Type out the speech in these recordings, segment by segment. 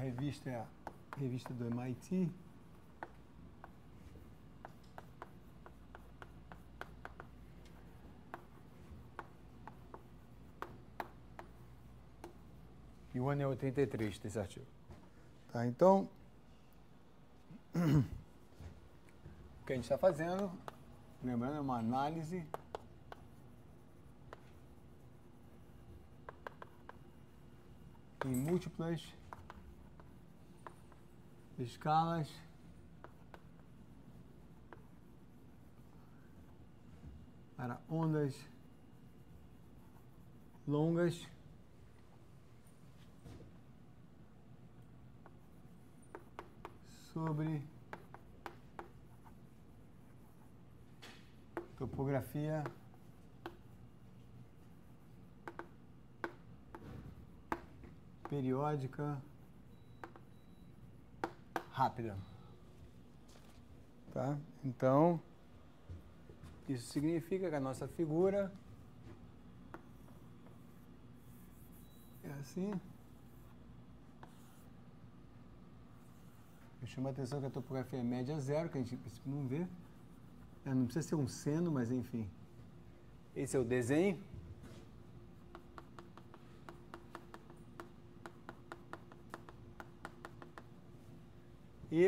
revista é a revista do MIT. E o ano é 83 desse artigo. Tá, então, o que a gente está fazendo, lembrando, é uma análise em múltiplas escalas para ondas longas sobre topografia periódica rápida. Tá? Então, isso significa que a nossa figura é assim. Eu chamo a atenção que a topografia é média zero, que a gente não vê. Não precisa ser um seno, mas enfim. Esse é o desenho. E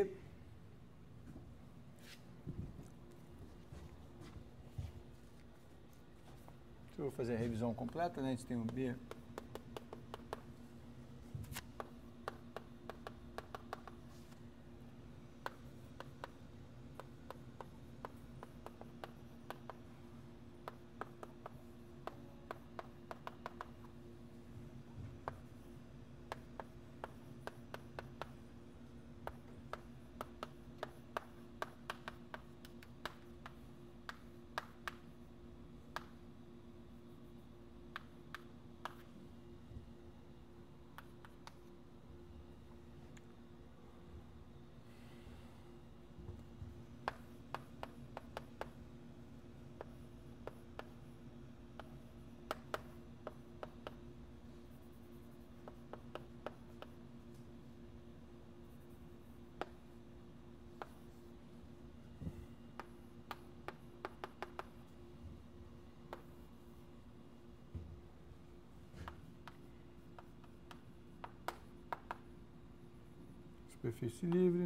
eu vou fazer a revisão completa, né? A gente tem um B. Superfície livre,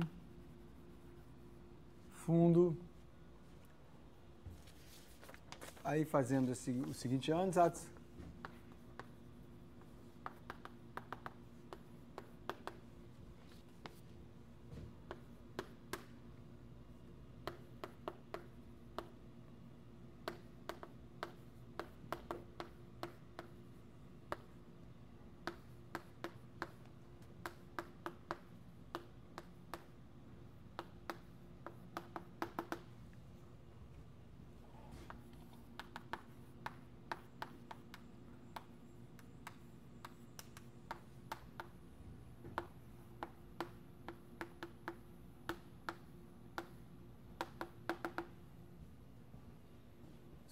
fundo, aí fazendo o seguinte ansatz,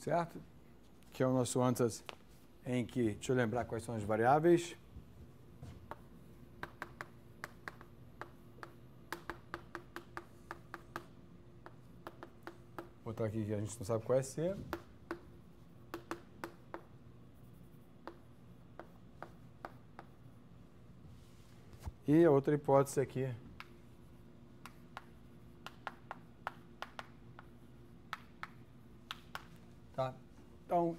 certo? Que é o nosso ansatz em que, deixa eu lembrar quais são as variáveis. Vou botar aqui que a gente não sabe qual é C. E a outra hipótese aqui. Tá? Então,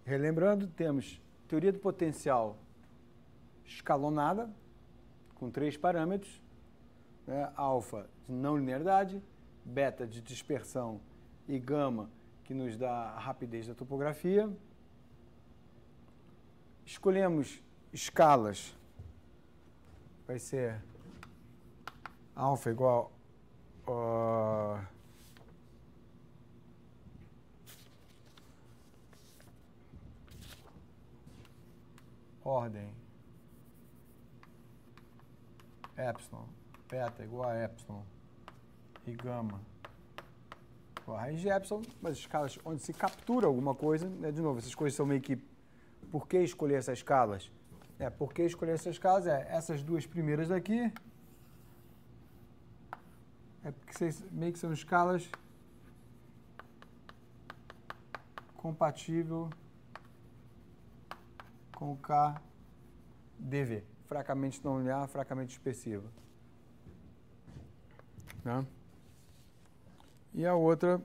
relembrando, temos teoria do potencial escalonada, com 3 parâmetros, né? Alfa de não linearidade, beta de dispersão e gama, que nos dá a rapidez da topografia. Escolhemos escalas, vai ser alfa igual a ordem epsilon, beta igual a epsilon e gama igual a raiz de epsilon, mas escalas onde se captura alguma coisa, né? De novo, essas coisas são meio que... Por que escolher essas escalas? Por que escolher essas escalas? Essas duas primeiras daqui. Porque vocês meio que são escalas compatível com KDV. Fracamente não linear, fracamente expressiva. Né? E a outra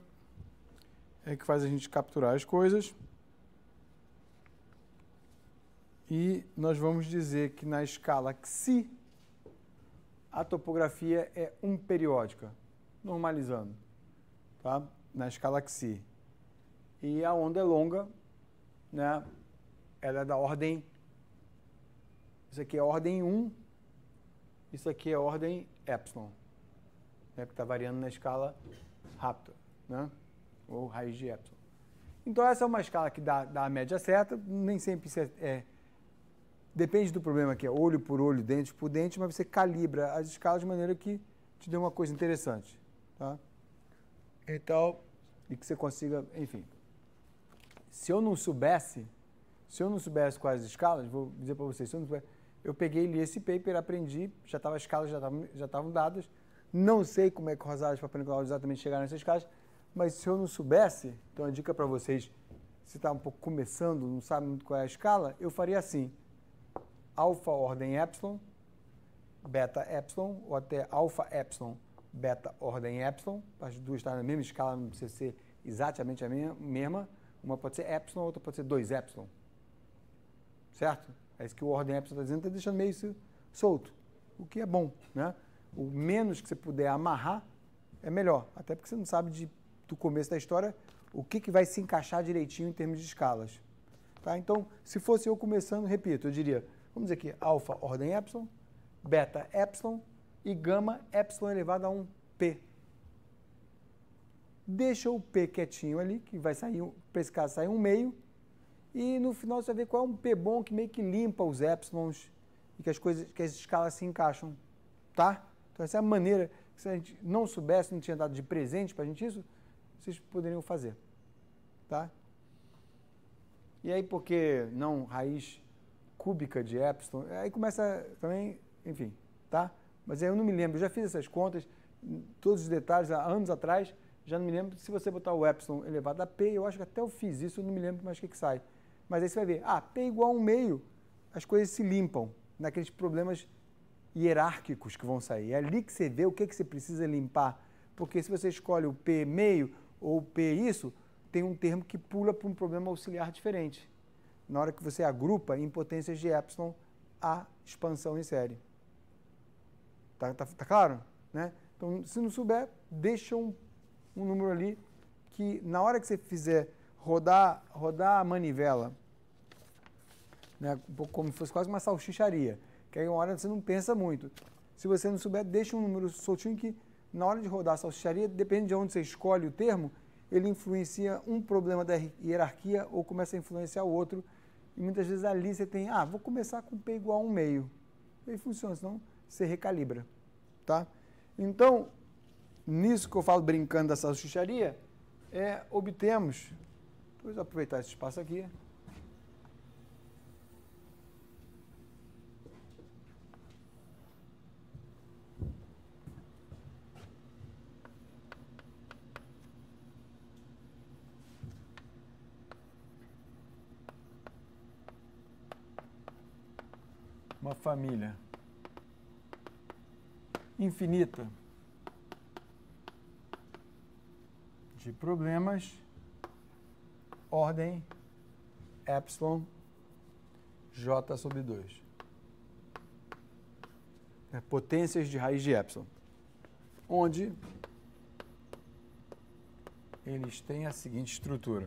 é que faz a gente capturar as coisas. E nós vamos dizer que na escala XI, a topografia é periódica, normalizando, tá? Na escala XI. E a onda é longa, né? Ela é da ordem... Isso aqui é ordem 1, isso aqui é ordem epsilon, né? Que está variando na escala rápida, né? Ou raiz de epsilon. Então, essa é uma escala que dá a média certa, nem sempre depende do problema, que é olho por olho, dente por dente, mas você calibra as escalas de maneira que te dê uma coisa interessante, tá? Então, e que você consiga, enfim. Se eu não soubesse quais escalas, vou dizer para vocês, eu peguei, li esse paper, aprendi, as escalas já estavam dadas, não sei como é que Rosales e Papanicolaou exatamente chegaram nessas escalas, mas se eu não soubesse, então a dica para vocês, se está um pouco começando, não sabe muito qual é a escala, eu faria assim: alfa ordem epsilon, beta epsilon, ou até alfa epsilon, beta ordem epsilon, as duas estão na mesma escala, não precisa ser exatamente a mesma, uma pode ser epsilon, outra pode ser 2 epsilon, certo? É isso que o ordem epsilon está dizendo, está deixando meio solto, o que é bom, né? O menos que você puder amarrar é melhor, até porque você não sabe do começo da história o que vai se encaixar direitinho em termos de escalas. Tá? Então, se fosse eu começando, repito, eu diria, vamos dizer aqui, alfa ordem epsilon, beta epsilon e gama epsilon elevado a 1p. Deixa o p quietinho ali, que vai sair, para esse caso, sair 1 meio, e no final você vai ver qual é um p bom que meio que limpa os epsilons e que as escalas se encaixam, tá? Então essa é a maneira, se a gente não soubesse, não tinha dado de presente para a gente isso, vocês poderiam fazer, tá? E aí, por que não raiz cúbica de epsilon? Aí começa também, enfim, tá? Mas aí eu não me lembro, eu já fiz essas contas, todos os detalhes, há anos atrás, já não me lembro, se você botar o epsilon elevado a p, eu acho que até eu fiz isso, eu não me lembro mais o que sai. Mas aí você vai ver, p igual a 1 meio, as coisas se limpam naqueles problemas hierárquicos que vão sair. É ali que você vê o que você precisa limpar. Porque se você escolhe o p meio ou o p isso, tem um termo que pula para um problema auxiliar diferente. Na hora que você agrupa em potências de epsilon a expansão em série. Tá claro? Né? Então, se não souber, deixa um número ali que na hora que você fizer rodar a manivela, né, um pouco como se fosse quase uma salsicharia, que aí uma hora você não pensa muito. Se você não souber, deixa um número soltinho que na hora de rodar a salsicharia, depende de onde você escolhe o termo, ele influencia um problema da hierarquia ou começa a influenciar o outro. E muitas vezes ali você tem, vou começar com P igual a 1 meio. E aí funciona, senão você recalibra, tá? Então, nisso que eu falo brincando da salsicharia, obtemos, vou aproveitar esse espaço aqui, uma família infinita de problemas, ordem epsilon j sobre 2. Potências de raiz de epsilon, onde eles têm a seguinte estrutura.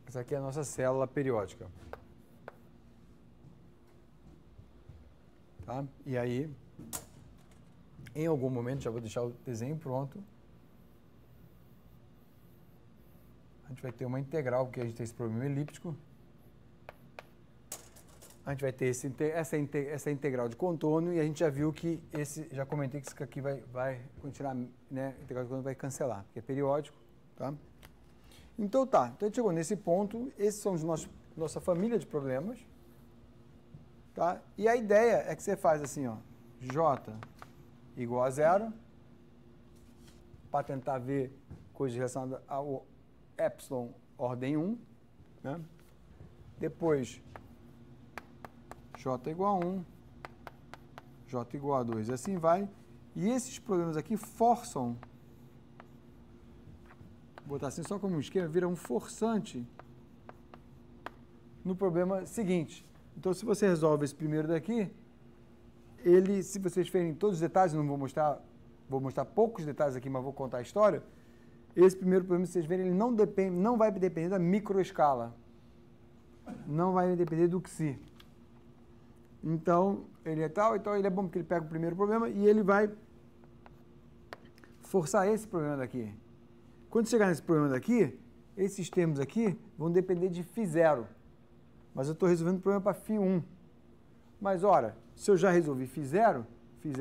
Essa aqui é a nossa célula periódica. Tá? E aí, em algum momento, já vou deixar o desenho pronto. A gente vai ter uma integral, porque a gente tem esse problema elíptico. A gente vai ter essa integral de contorno e a gente já viu que já comentei que isso aqui vai continuar, né? A integral de contorno vai cancelar, porque é periódico, tá? Então tá, então a gente chegou nesse ponto, esses são nossa família de problemas, tá? E a ideia é que você faz assim, ó, J igual a zero, para tentar ver coisas relacionadas ao epsilon ordem 1, né? Depois J igual a 1, J igual a 2, e assim vai. E esses problemas aqui forçam, vou botar assim só como um esquema, vira um forçante no problema seguinte. Então, se você resolve esse primeiro daqui, ele, se vocês verem todos os detalhes, não vou mostrar poucos detalhes aqui, mas vou contar a história. Esse primeiro problema, se vocês verem, ele não vai depender da microescala. Não vai depender do xi. Então, ele é tal, então ele é bom porque ele pega o primeiro problema e ele vai forçar esse problema daqui. Quando chegar nesse problema daqui, esses termos aqui vão depender de φ0. Mas eu estou resolvendo o problema para φ1. Mas, ora, se eu já resolvi φ0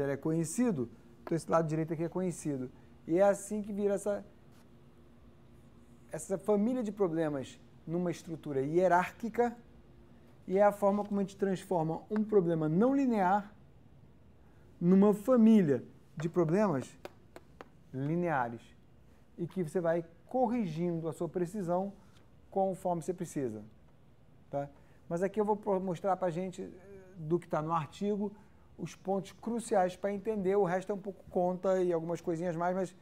é conhecido, então esse lado direito aqui é conhecido. E é assim que vira essa família de problemas numa estrutura hierárquica, e é a forma como a gente transforma um problema não linear numa família de problemas lineares. E que você vai corrigindo a sua precisão conforme você precisa. Tá? Mas aqui eu vou mostrar para a gente, do que está no artigo, os pontos cruciais para entender. O resto é um pouco conta e algumas coisinhas mais, mas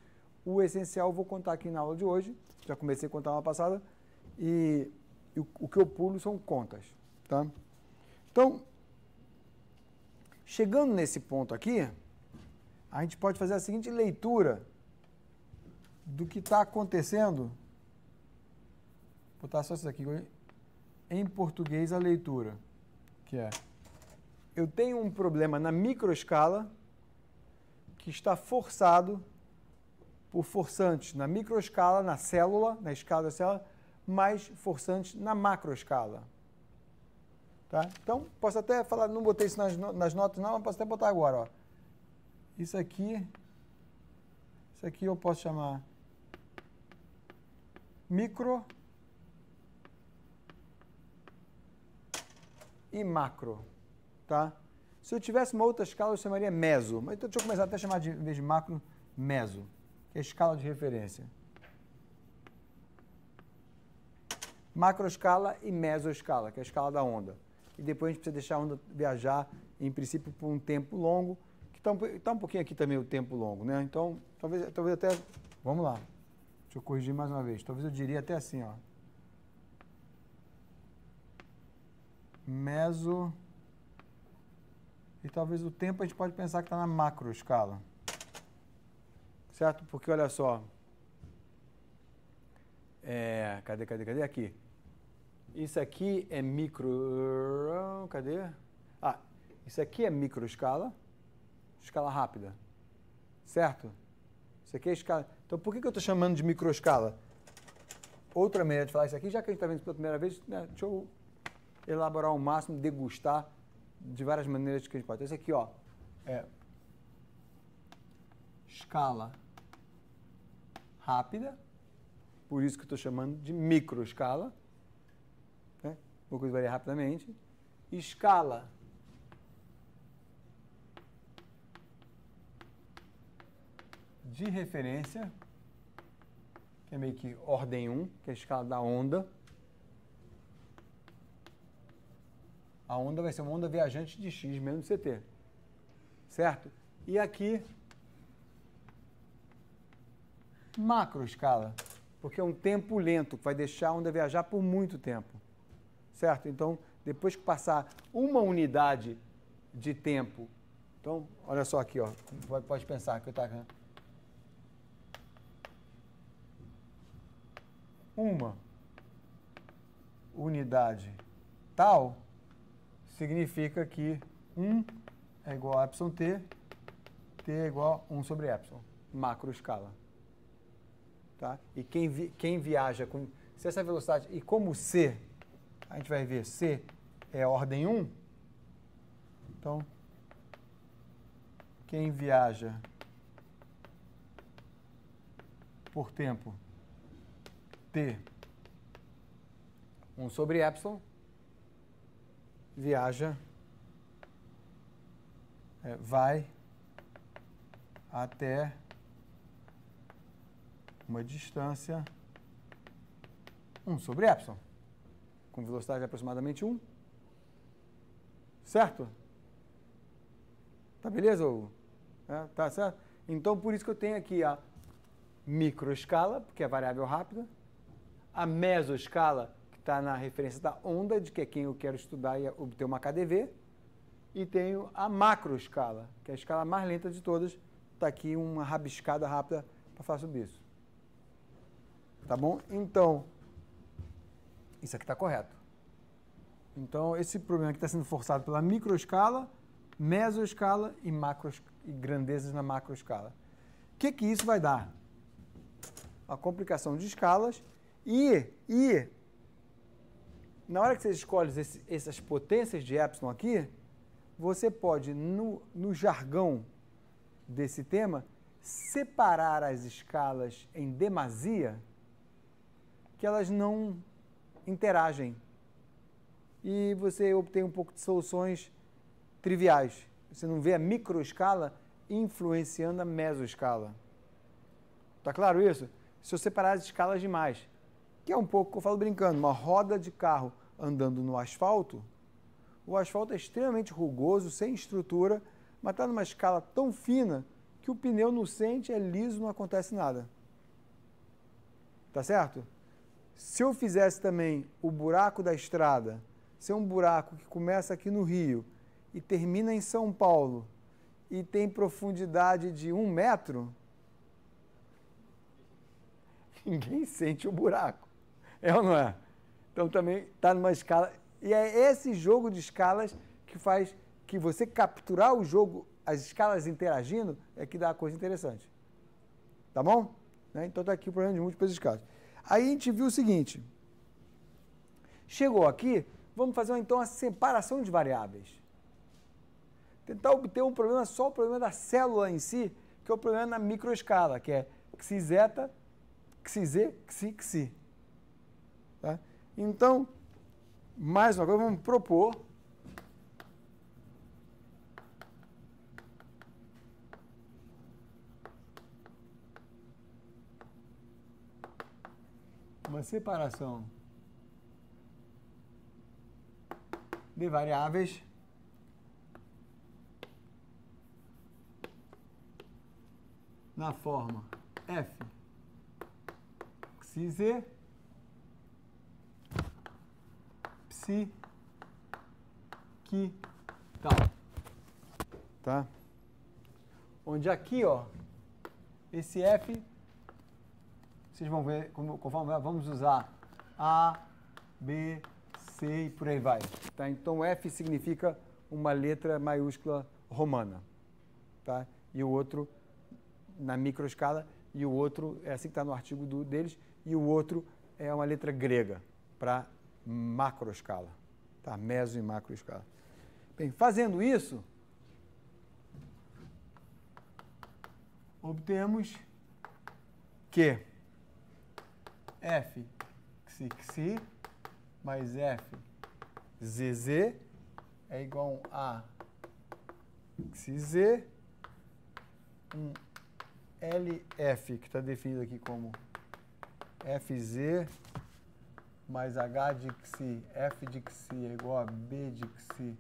o essencial eu vou contar aqui na aula de hoje. Já comecei a contar na passada. E o que eu pulo são contas. Tá? Então, chegando nesse ponto aqui, a gente pode fazer a seguinte leitura do que está acontecendo. Vou botar só isso aqui. Em português, a leitura, que é: eu tenho um problema na microescala que está forçado por forçantes na microescala, na célula, na escala da célula, mais forçantes na macroescala. Tá? Então, posso até falar, não botei isso nas notas não, mas posso até botar agora. Ó. Isso aqui eu posso chamar micro e macro. Tá? Se eu tivesse uma outra escala, eu chamaria meso. Mas então, deixa eu começar até a chamar, em vez de macro, meso, que é a escala de referência. Macroescala e mesoescala, que é a escala da onda. E depois a gente precisa deixar a onda viajar, em princípio, por um tempo longo, que está um pouquinho aqui também o tempo longo, né? Então, talvez até... Vamos lá. Deixa eu corrigir mais uma vez. Talvez eu diria até assim, ó. Meso... E talvez o tempo a gente pode pensar que está na macroescala. Certo? Porque, olha só. Cadê? Aqui. Isso aqui é micro... Cadê? Ah, isso aqui é microescala. Escala rápida. Certo? Isso aqui é escala... Então, por que eu estou chamando de microescala? Outra maneira de falar isso aqui, já que a gente está vendo isso pela primeira vez, né, deixa eu elaborar ao máximo, degustar de várias maneiras que a gente pode. Esse aqui, ó, é escala rápida, por isso que eu estou chamando de microescala, né? Uma coisa varia rapidamente. Escala de referência, que é meio que ordem 1, que é a escala da onda. A onda vai ser uma onda viajante de x menos ct. Certo? E aqui, macroescala, porque é um tempo lento, que vai deixar a onda viajar por muito tempo. Certo? Então, depois que passar uma unidade de tempo, então, olha só aqui, ó, pode pensar que eu estou... Uma unidade tal, significa que 1 é igual a epsilon t, t é igual a 1 sobre epsilon, macroescala. Tá? E quem viaja com... Se essa velocidade... E como c, a gente vai ver, c é ordem 1, então, quem viaja por tempo t, 1 sobre epsilon, viaja, vai até uma distância 1 sobre epsilon, com velocidade de aproximadamente 1. Certo? Tá beleza? Tá certo? Então, por isso que eu tenho aqui a microescala, porque é variável rápida, a mesoescala, que está na referência da onda, de que é quem eu quero estudar e obter uma KdV, e tenho a macroescala, que é a escala mais lenta de todas. Está aqui uma rabiscada rápida para falar sobre isso. Tá bom? Então, isso aqui está correto. Então, esse problema aqui está sendo forçado pela microescala, mesoescala e grandezas na macroescala. O que isso vai dar? A complicação de escalas e na hora que você escolhe essas potências de epsilon aqui, você pode, no jargão desse tema, separar as escalas em demasia, que elas não interagem. E você obtém um pouco de soluções triviais. Você não vê a microescala influenciando a mesoescala. Tá claro isso? Se eu separar as escalas demais, que é um pouco que eu falo brincando, uma roda de carro andando no asfalto, o asfalto é extremamente rugoso, sem estrutura, mas está numa escala tão fina que o pneu não sente, é liso, não acontece nada. Tá certo? Se eu fizesse também o buraco da estrada, ser um buraco que começa aqui no Rio e termina em São Paulo e tem profundidade de 1 metro, ninguém sente o buraco. É ou não é? Então também está numa escala... E é esse jogo de escalas que faz que você capturar o jogo, as escalas interagindo, é que dá a coisa interessante. Tá bom? Então está aqui o problema de múltiplas escalas. Aí a gente viu o seguinte. Chegou aqui, vamos fazer então a separação de variáveis. Tentar obter um problema, só o problema da célula em si, que é o problema na microescala, que é xi-zeta, xi-z, xi-xi. Tá? Então, mais uma coisa, vamos propor uma separação de variáveis na forma f xi-z psi que tal. Tá? Onde aqui, ó, esse f, vocês vão ver, conforme vamos usar A, B, C e por aí vai. Tá? Então, F significa uma letra maiúscula romana. Tá? E o outro, na microescala, e o outro, é assim que está no artigo deles, e o outro é uma letra grega, para macroescala. Tá? Meso e macroescala. Bem, fazendo isso, obtemos que f xi mais f zz é igual a xz, um LF, que está definido aqui como fz mais h de xi, f de xi é igual a b de xi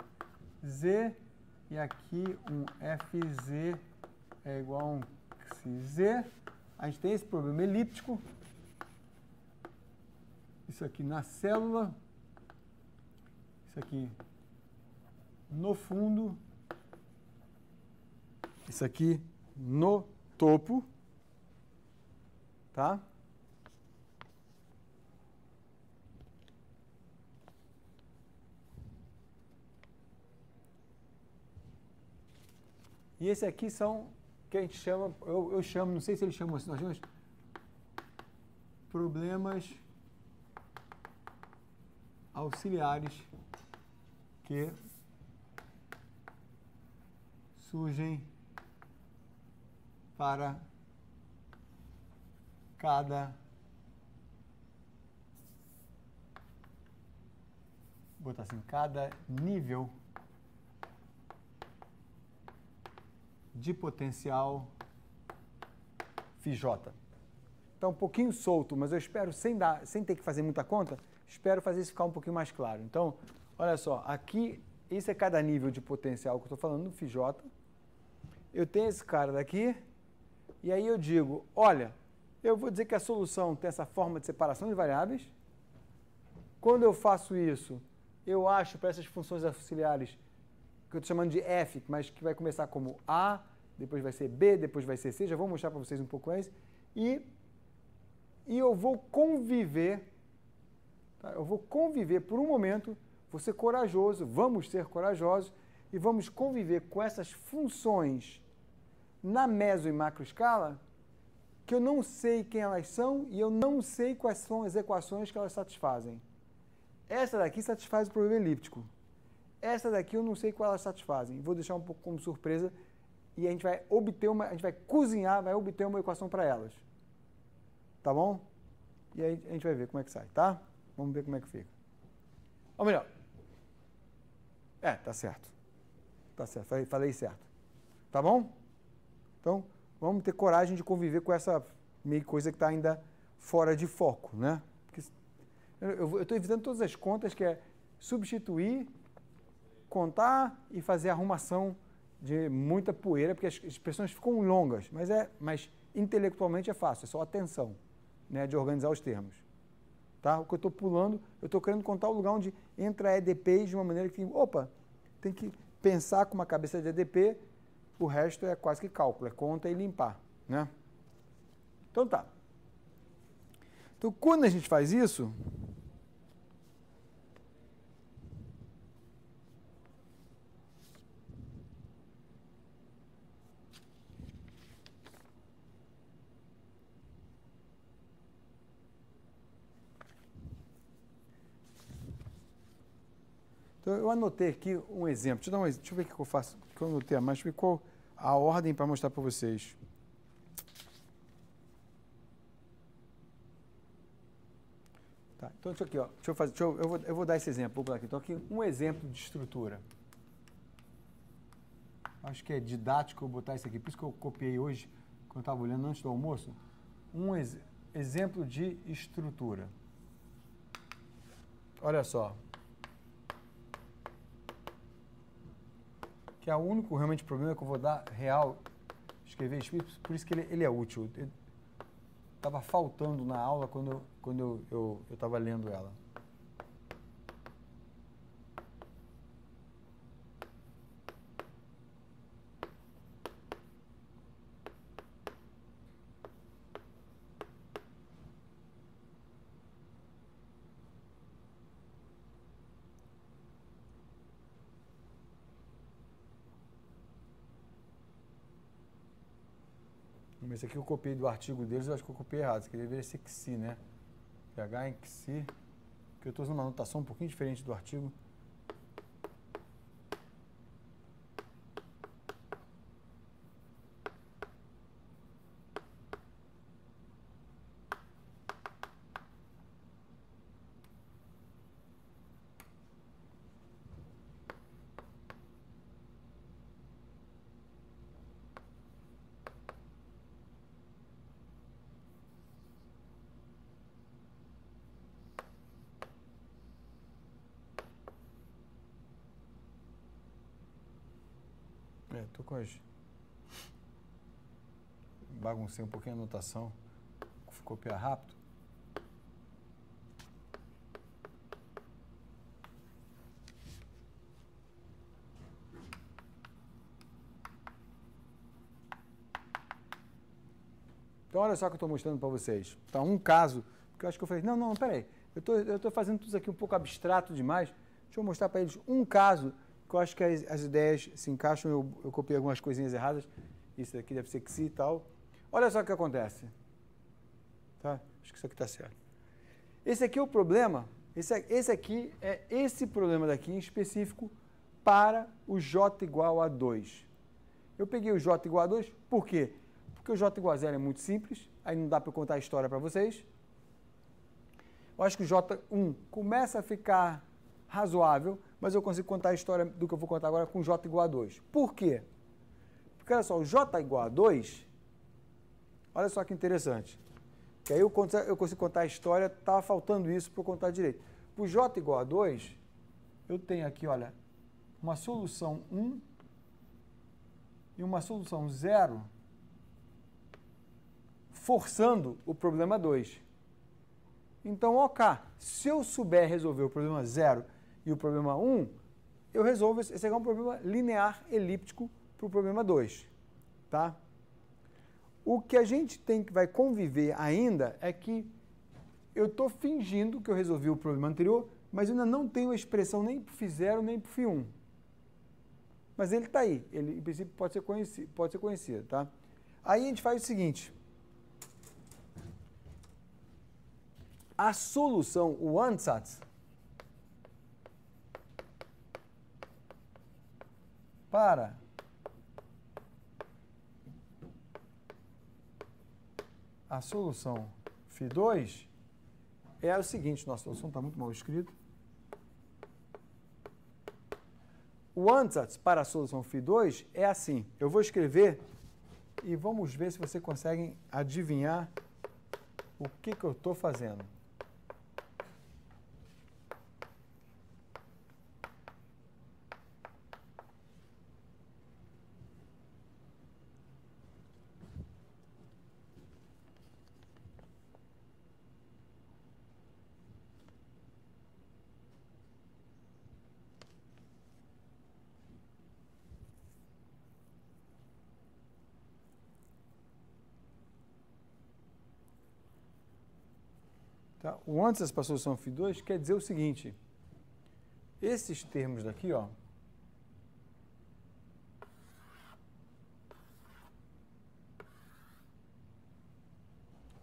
z, e aqui um fz é igual a um xz. A gente tem esse problema elíptico. Isso aqui na célula, isso aqui no fundo, isso aqui no topo, tá? E esse aqui são, que a gente chama, eu chamo, não sei se eles chamam assim, nós chamamos problemas auxiliares que surgem para cada botar assim, cada nível de potencial Φj. Está um pouquinho solto, mas eu espero, sem ter que fazer muita conta, espero fazer isso ficar um pouquinho mais claro. Então, olha só, aqui, esse é cada nível de potencial que eu estou falando, no Φj. Eu tenho esse cara daqui, e aí eu digo, olha, eu vou dizer que a solução tem essa forma de separação de variáveis. Quando eu faço isso, eu acho para essas funções auxiliares, que eu estou chamando de f, mas que vai começar como a, depois vai ser b, depois vai ser c, já vou mostrar para vocês um pouco antes, e eu vou conviver, tá? Eu vou conviver por um momento, vou ser corajoso, vamos ser corajosos, e vamos conviver com essas funções na meso e macroescala, que eu não sei quem elas são e eu não sei quais são as equações que elas satisfazem. Essa daqui satisfaz o problema elíptico. Essa daqui eu não sei qual elas satisfazem. Vou deixar um pouco como surpresa e a gente vai obter a gente vai cozinhar, vai obter uma equação para elas. Tá bom? E aí a gente vai ver como é que sai, tá? Vamos ver como é que fica. Ou melhor, tá certo. Tá certo, falei certo. Tá bom? Então, vamos ter coragem de conviver com essa meio coisa que está ainda fora de foco, né? Porque eu estou evitando todas as contas, que é substituir, contar e fazer arrumação de muita poeira, porque as expressões ficam longas, mas intelectualmente é fácil, é só atenção, né, de organizar os termos. Tá? O que eu estou pulando, eu estou querendo contar o lugar onde entra EDPs de uma maneira que, tem que pensar com uma cabeça de EDP, o resto é quase que cálculo, é conta e limpar, né? Então tá. Então quando a gente faz isso, então, eu anotei aqui um exemplo. Deixa eu ver o que eu faço, que eu anotei a mais, deixa eu ver qual a ordem para mostrar para vocês. Tá, então, isso aqui, ó. Eu vou dar esse exemplo. Vou botar aqui. Então, aqui um exemplo de estrutura. Acho que é didático eu botar isso aqui. Por isso que eu copiei hoje, quando eu estava olhando antes do almoço. Um exemplo de estrutura. Olha só. Que é o único realmente problema que eu vou dar real, escrever espírito, por isso que ele é útil. Estava faltando na aula quando eu estava lendo ela. Esse aqui eu copiei do artigo deles, eu acho que eu copiei errado. Isso aqui deveria ser XI, né? PH em XI, porque eu estou usando uma notação um pouquinho diferente do artigo. Tô com as... Baguncei um pouquinho a anotação. Copiar rápido. Então, olha só o que eu estou mostrando para vocês. Tá, um caso, porque eu acho que eu falei, não, peraí, eu tô fazendo tudo isso aqui um pouco abstrato demais. Deixa eu mostrar para eles um caso que eu acho que as ideias se encaixam, eu copiei algumas coisinhas erradas, isso aqui deve ser que sim e tal. Olha só o que acontece. Tá? Acho que isso aqui está certo. Esse aqui é o problema, esse aqui é esse problema daqui em específico para o j igual a 2. Eu peguei o j igual a 2, por quê? Porque o j igual a 0 é muito simples, aí não dá para contar a história para vocês. Eu acho que o J1 começa a ficar razoável, mas eu consigo contar a história do que eu vou contar agora com J igual a 2. Por quê? Porque, olha só, o J igual a 2, olha só que interessante. Que aí eu consigo contar a história, estava faltando isso para eu contar direito. Para o J igual a 2, eu tenho aqui, olha, uma solução 1 e uma solução 0, forçando o problema 2. Então, ok, se eu souber resolver o problema 0 e o problema 1, eu resolvo, esse aqui é um problema linear elíptico para o problema 2, tá? O que a gente vai conviver ainda é que eu estou fingindo que eu resolvi o problema anterior, mas eu ainda não tenho a expressão nem para o φ0 nem para o φ1. Mas ele está aí, ele em princípio pode ser conhecido, tá? Aí a gente faz o seguinte. A solução, o ansatz, para a solução φ2 é o seguinte, nossa solução está muito mal escrito. O ansatz para a solução φ2 é assim. Eu vou escrever e vamos ver se vocês conseguem adivinhar o que eu estou fazendo. Tá? O ansatz para a solução φ2 quer dizer o seguinte, esses termos daqui, ó,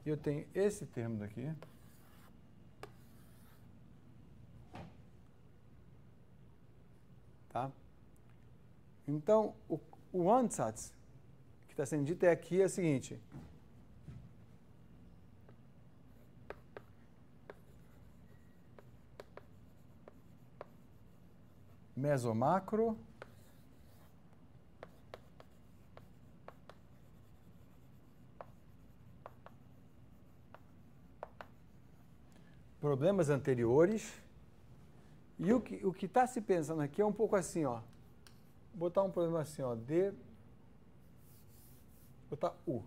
eu tenho esse termo daqui, tá? Então, o ansatz que está sendo dito aqui é o seguinte, mesomacro problemas anteriores e o que está se pensando aqui é um pouco assim, ó, vou botar um problema assim, ó, botar U.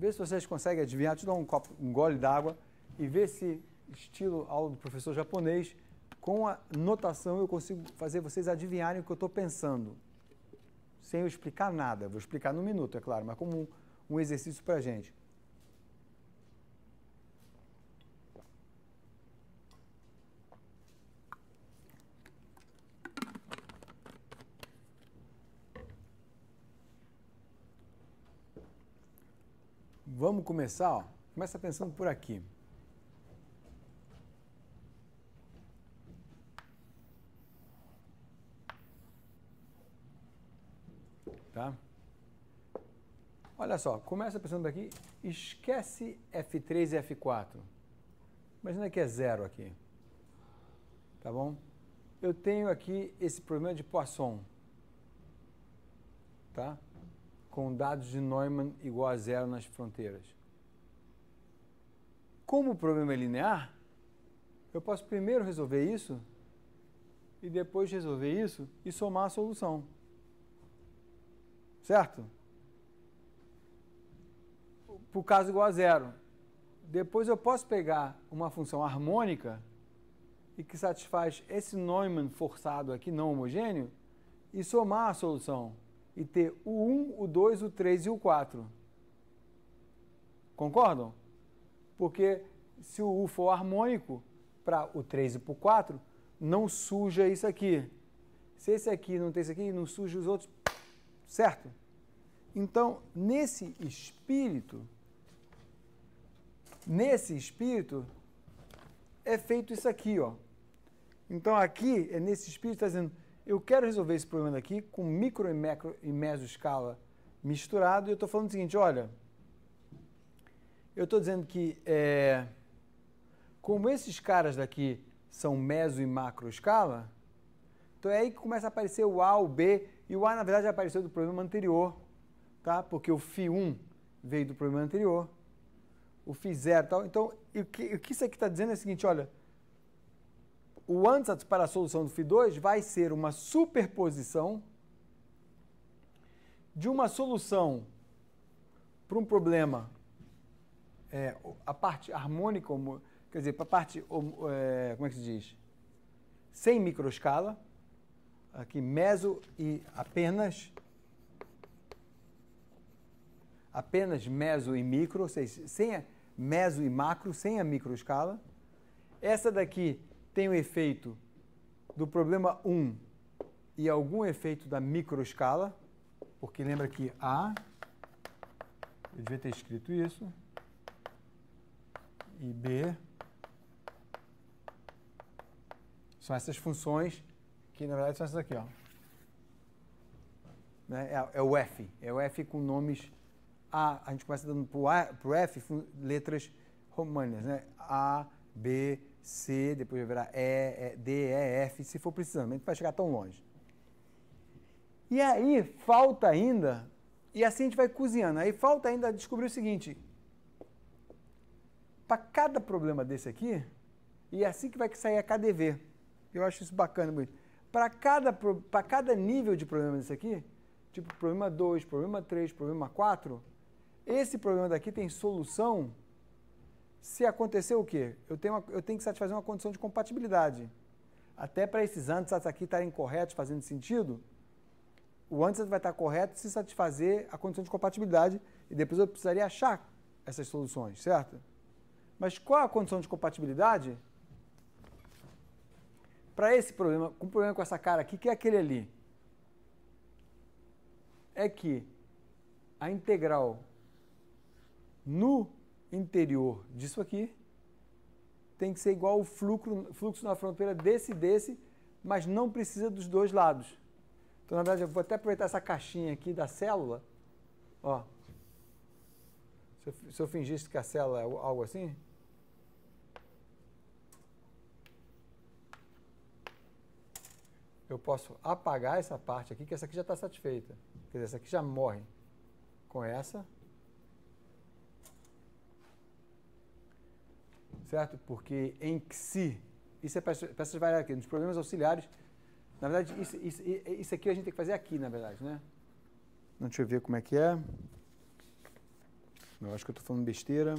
Vê se vocês conseguem adivinhar, te dar um gole d'água e ver se, estilo aula do professor japonês, com a notação eu consigo fazer vocês adivinharem o que eu estou pensando, sem eu explicar nada. Vou explicar no minuto, é claro, mas como um exercício para a gente. Vamos começar, ó. Começa pensando por aqui. Tá? Olha só, começa pensando por aqui, esquece F3 e F4. Imagina que é 0 aqui. Tá bom? Eu tenho aqui esse problema de Poisson. Tá? Com dados de Neumann igual a 0 nas fronteiras. Como o problema é linear, eu posso primeiro resolver isso e depois resolver isso e somar a solução. Certo? Por caso igual a 0. Depois eu posso pegar uma função harmônica e que satisfaz esse Neumann forçado aqui, não homogêneo, e somar a solução. e ter o 1, o 2, o 3 e o 4. Concordam? Porque se o U for harmônico para o 3 e para o 4, não suja isso aqui. Se esse aqui não tem isso aqui, não suja os outros, certo? Então, nesse espírito, é feito isso aqui, ó. Então, aqui, nesse espírito, está dizendo, eu quero resolver esse problema daqui com micro e macro e mesoescala misturado, e eu estou falando o seguinte, olha, eu estou dizendo que, como esses caras daqui são meso e macro escala, então é aí que começa a aparecer o A, o B, e o A, na verdade, apareceu do problema anterior, tá? Porque o φ1 veio do problema anterior, o φ0 e tal. Então, o que isso aqui está dizendo é o seguinte, olha, o ansatz para a solução do φ2 vai ser uma superposição de uma solução para um problema, a parte harmônica, quer dizer, para a parte, como é que se diz? Sem microescala, aqui meso e apenas meso e micro, ou seja, sem a meso e macro, sem a microescala. Essa daqui tem o efeito do problema 1 e algum efeito da microescala, porque lembra que A, eu devia ter escrito isso, e B são essas funções que, na verdade, são essas aqui, ó. Né? É o F com nomes A gente começa dando para o F letras romanas, né? A, B, C, depois vai virar E, D, E, F, se for precisando, a gente vai chegar tão longe. E aí, falta ainda, e assim a gente vai cozinhando, aí falta ainda descobrir o seguinte, para cada problema desse aqui, e é assim que vai sair a KDV, eu acho isso bacana, bonito. Para cada nível de problema desse aqui, tipo problema 2, problema 3, problema 4, esse problema daqui tem solução se acontecer o quê? Eu tenho que satisfazer uma condição de compatibilidade. Até para esses ansatz aqui estarem corretos, fazendo sentido, o ansatz vai estar correto se satisfazer a condição de compatibilidade e depois eu precisaria achar essas soluções, certo? Mas qual é a condição de compatibilidade? Para esse problema, com problema com essa cara aqui, que é aquele ali, é que a integral no interior disso aqui tem que ser igual ao fluxo na fronteira desse, mas não precisa dos dois lados. Então, na verdade, eu vou até aproveitar essa caixinha aqui da célula. Ó, se eu fingisse que a célula é algo assim, eu posso apagar essa parte aqui, que essa aqui já está satisfeita. Quer dizer, essa aqui já morre com essa. Certo? Porque em Xi, isso é para essas variáveis aqui, nos problemas auxiliares, na verdade, isso aqui a gente tem que fazer aqui, na verdade, né? Deixa eu ver como é que é. Eu acho que eu estou falando besteira.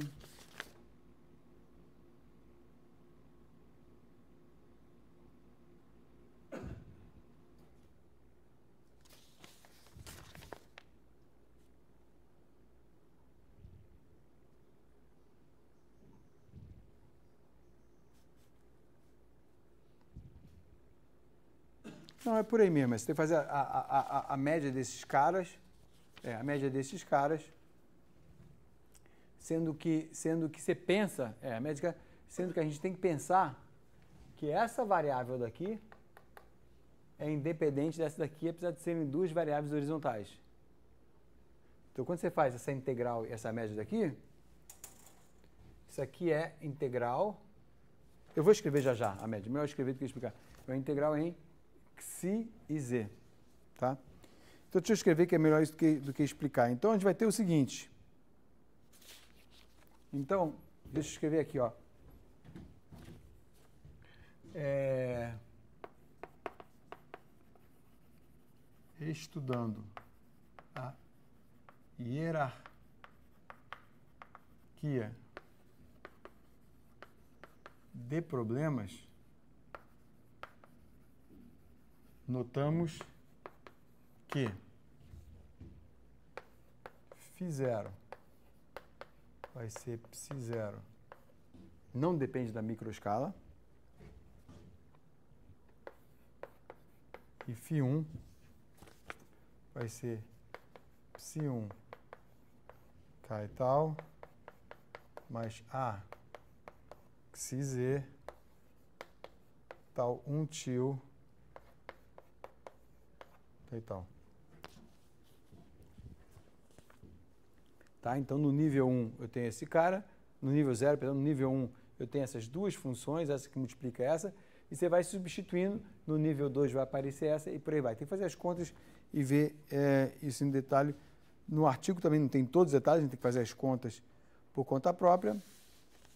Não, é por aí mesmo. Você tem que fazer a média desses caras, sendo que você pensa, a média, sendo que a gente tem que pensar que essa variável daqui é independente dessa daqui, apesar de serem duas variáveis horizontais. Então, quando você faz essa integral e essa média daqui, isso aqui é integral. Eu vou escrever já a média, melhor escrever do que explicar. É uma integral em Xi e Z, tá? Então, deixa eu escrever que é melhor isso do que explicar. Então, a gente vai ter o seguinte. Então, deixa eu escrever aqui, ó. Estudando a hierarquia de problemas, notamos que φ0 vai ser ψ0. Não depende da microescala. E φ1 vai ser ψ1 k e tal, mais A xz tal 1 til e tal. Tá? Então, no nível 1 eu tenho esse cara, no nível 0, perdão, no nível 1 eu tenho essas duas funções, essa que multiplica essa, e você vai substituindo, no nível 2 vai aparecer essa e por aí vai. Tem que fazer as contas e ver isso em detalhe. No artigo também não tem todos os detalhes, a gente tem que fazer as contas por conta própria.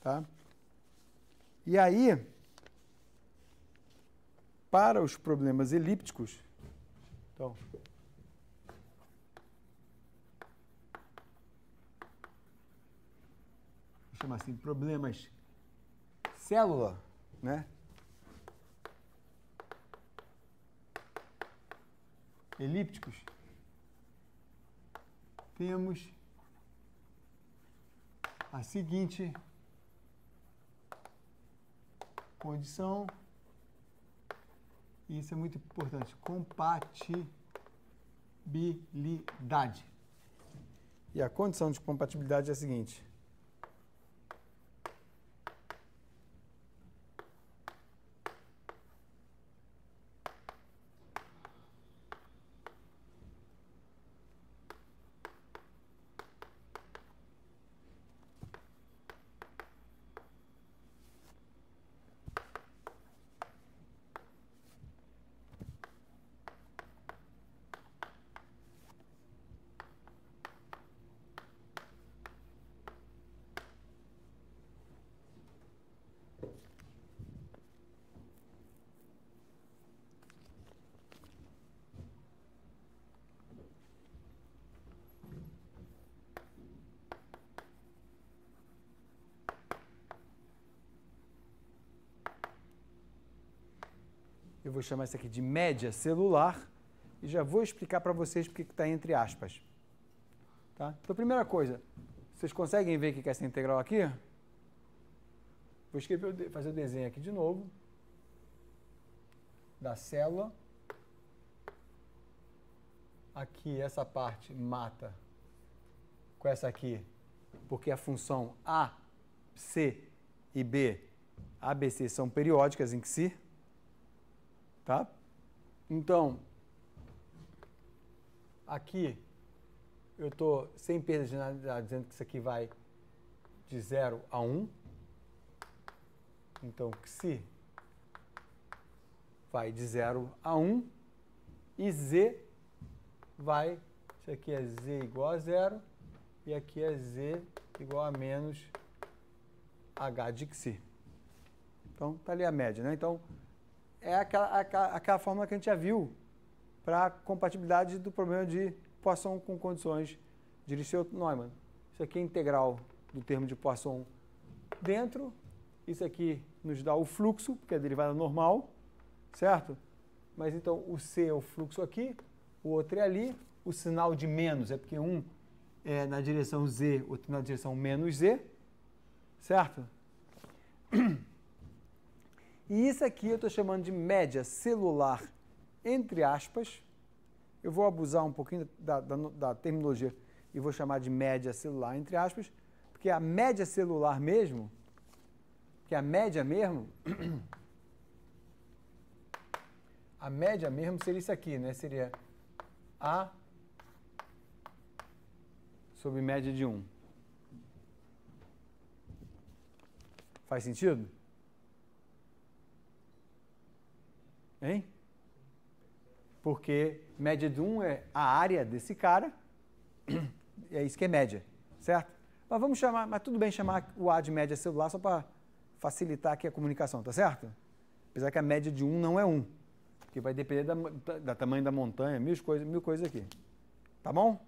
Tá? E aí, para os problemas elípticos, então, vou chamar assim, problemas célula, né? Elípticos, temos a seguinte condição, e isso é muito importante, compatibilidade. E a condição de compatibilidade é a seguinte: eu vou chamar isso aqui de média celular e já vou explicar para vocês porque está entre aspas. Tá? Então, primeira coisa, vocês conseguem ver o que é essa integral aqui? Vou escrever, fazer o desenho aqui de novo da célula. Aqui, essa parte mata com essa aqui, porque a função A, C e B, A, B, C são periódicas em si. Tá? Então, aqui eu estou sem perda de generalidade, dizendo que isso aqui vai de 0 a 1. Então, xi vai de 0 a 1 e z vai, isso aqui é z igual a 0 e aqui é z igual a menos h de xi. Então, está ali a média, né? Então, é aquela fórmula que a gente já viu para a compatibilidade do problema de Poisson com condições de Dirichlet-Neumann. Isso aqui é integral do termo de Poisson dentro. Isso aqui nos dá o fluxo, porque é a derivada normal, certo? Mas então o C é o fluxo aqui, o outro é ali. O sinal de menos é porque um é na direção Z, outro na direção menos Z, certo? E isso aqui eu estou chamando de média celular, entre aspas. Eu vou abusar um pouquinho da terminologia e vou chamar de média celular, entre aspas, porque a média celular mesmo, que é a média mesmo, a média mesmo seria isso aqui, né? Seria A sobre média de 1. Faz sentido? Hein? Porque média de 1 é a área desse cara, é isso que é média, certo? Mas vamos chamar, mas tudo bem chamar o A de média celular só para facilitar aqui a comunicação, tá certo? Apesar que a média de 1 não é 1, porque vai depender da tamanho da montanha, mil coisas aqui. Tá bom?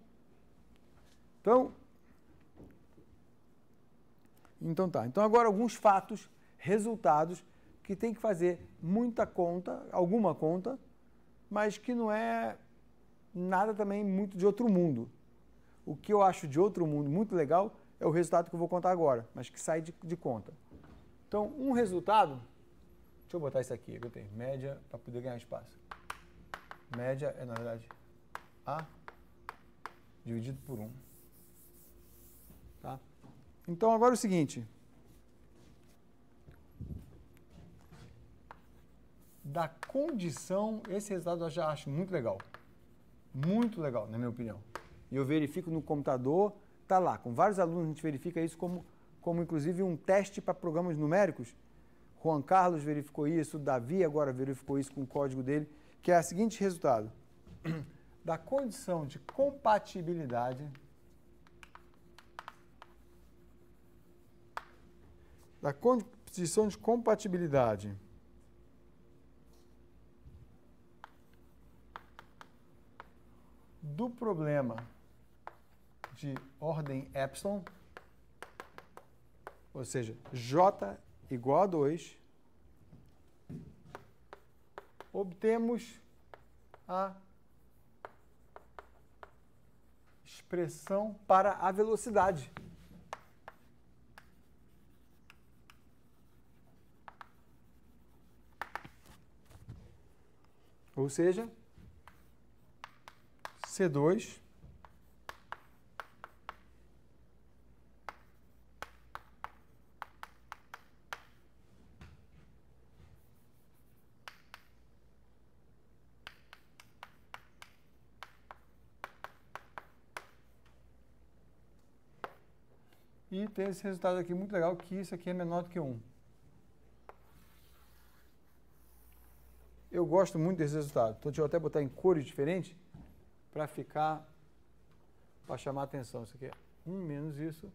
Então tá. Então agora alguns fatos, resultados, que tem que fazer muita conta, alguma conta, mas que não é nada também muito de outro mundo. O que eu acho de outro mundo muito legal é o resultado que eu vou contar agora, mas que sai de conta. Então, um resultado, deixa eu botar isso aqui, que eu tenho, média, para poder ganhar espaço. Média é, na verdade, A dividido por 1. Tá? Então, agora é o seguinte. Da condição, esse resultado eu já acho muito legal. Muito legal, na minha opinião. E eu verifico no computador, tá lá, com vários alunos a gente verifica isso como inclusive um teste para programas numéricos. Juan Carlos verificou isso, Davi agora verificou isso com o código dele, que é o seguinte resultado. Da condição de compatibilidade do problema de ordem epsilon, ou seja, J igual a 2, obtemos a expressão para a velocidade. Ou seja, C2 e tem esse resultado aqui muito legal, que isso aqui é menor do que 1. Eu gosto muito desse resultado. Então, deixa eu até botar em cores diferentes para chamar a atenção. Isso aqui é 1 menos isso,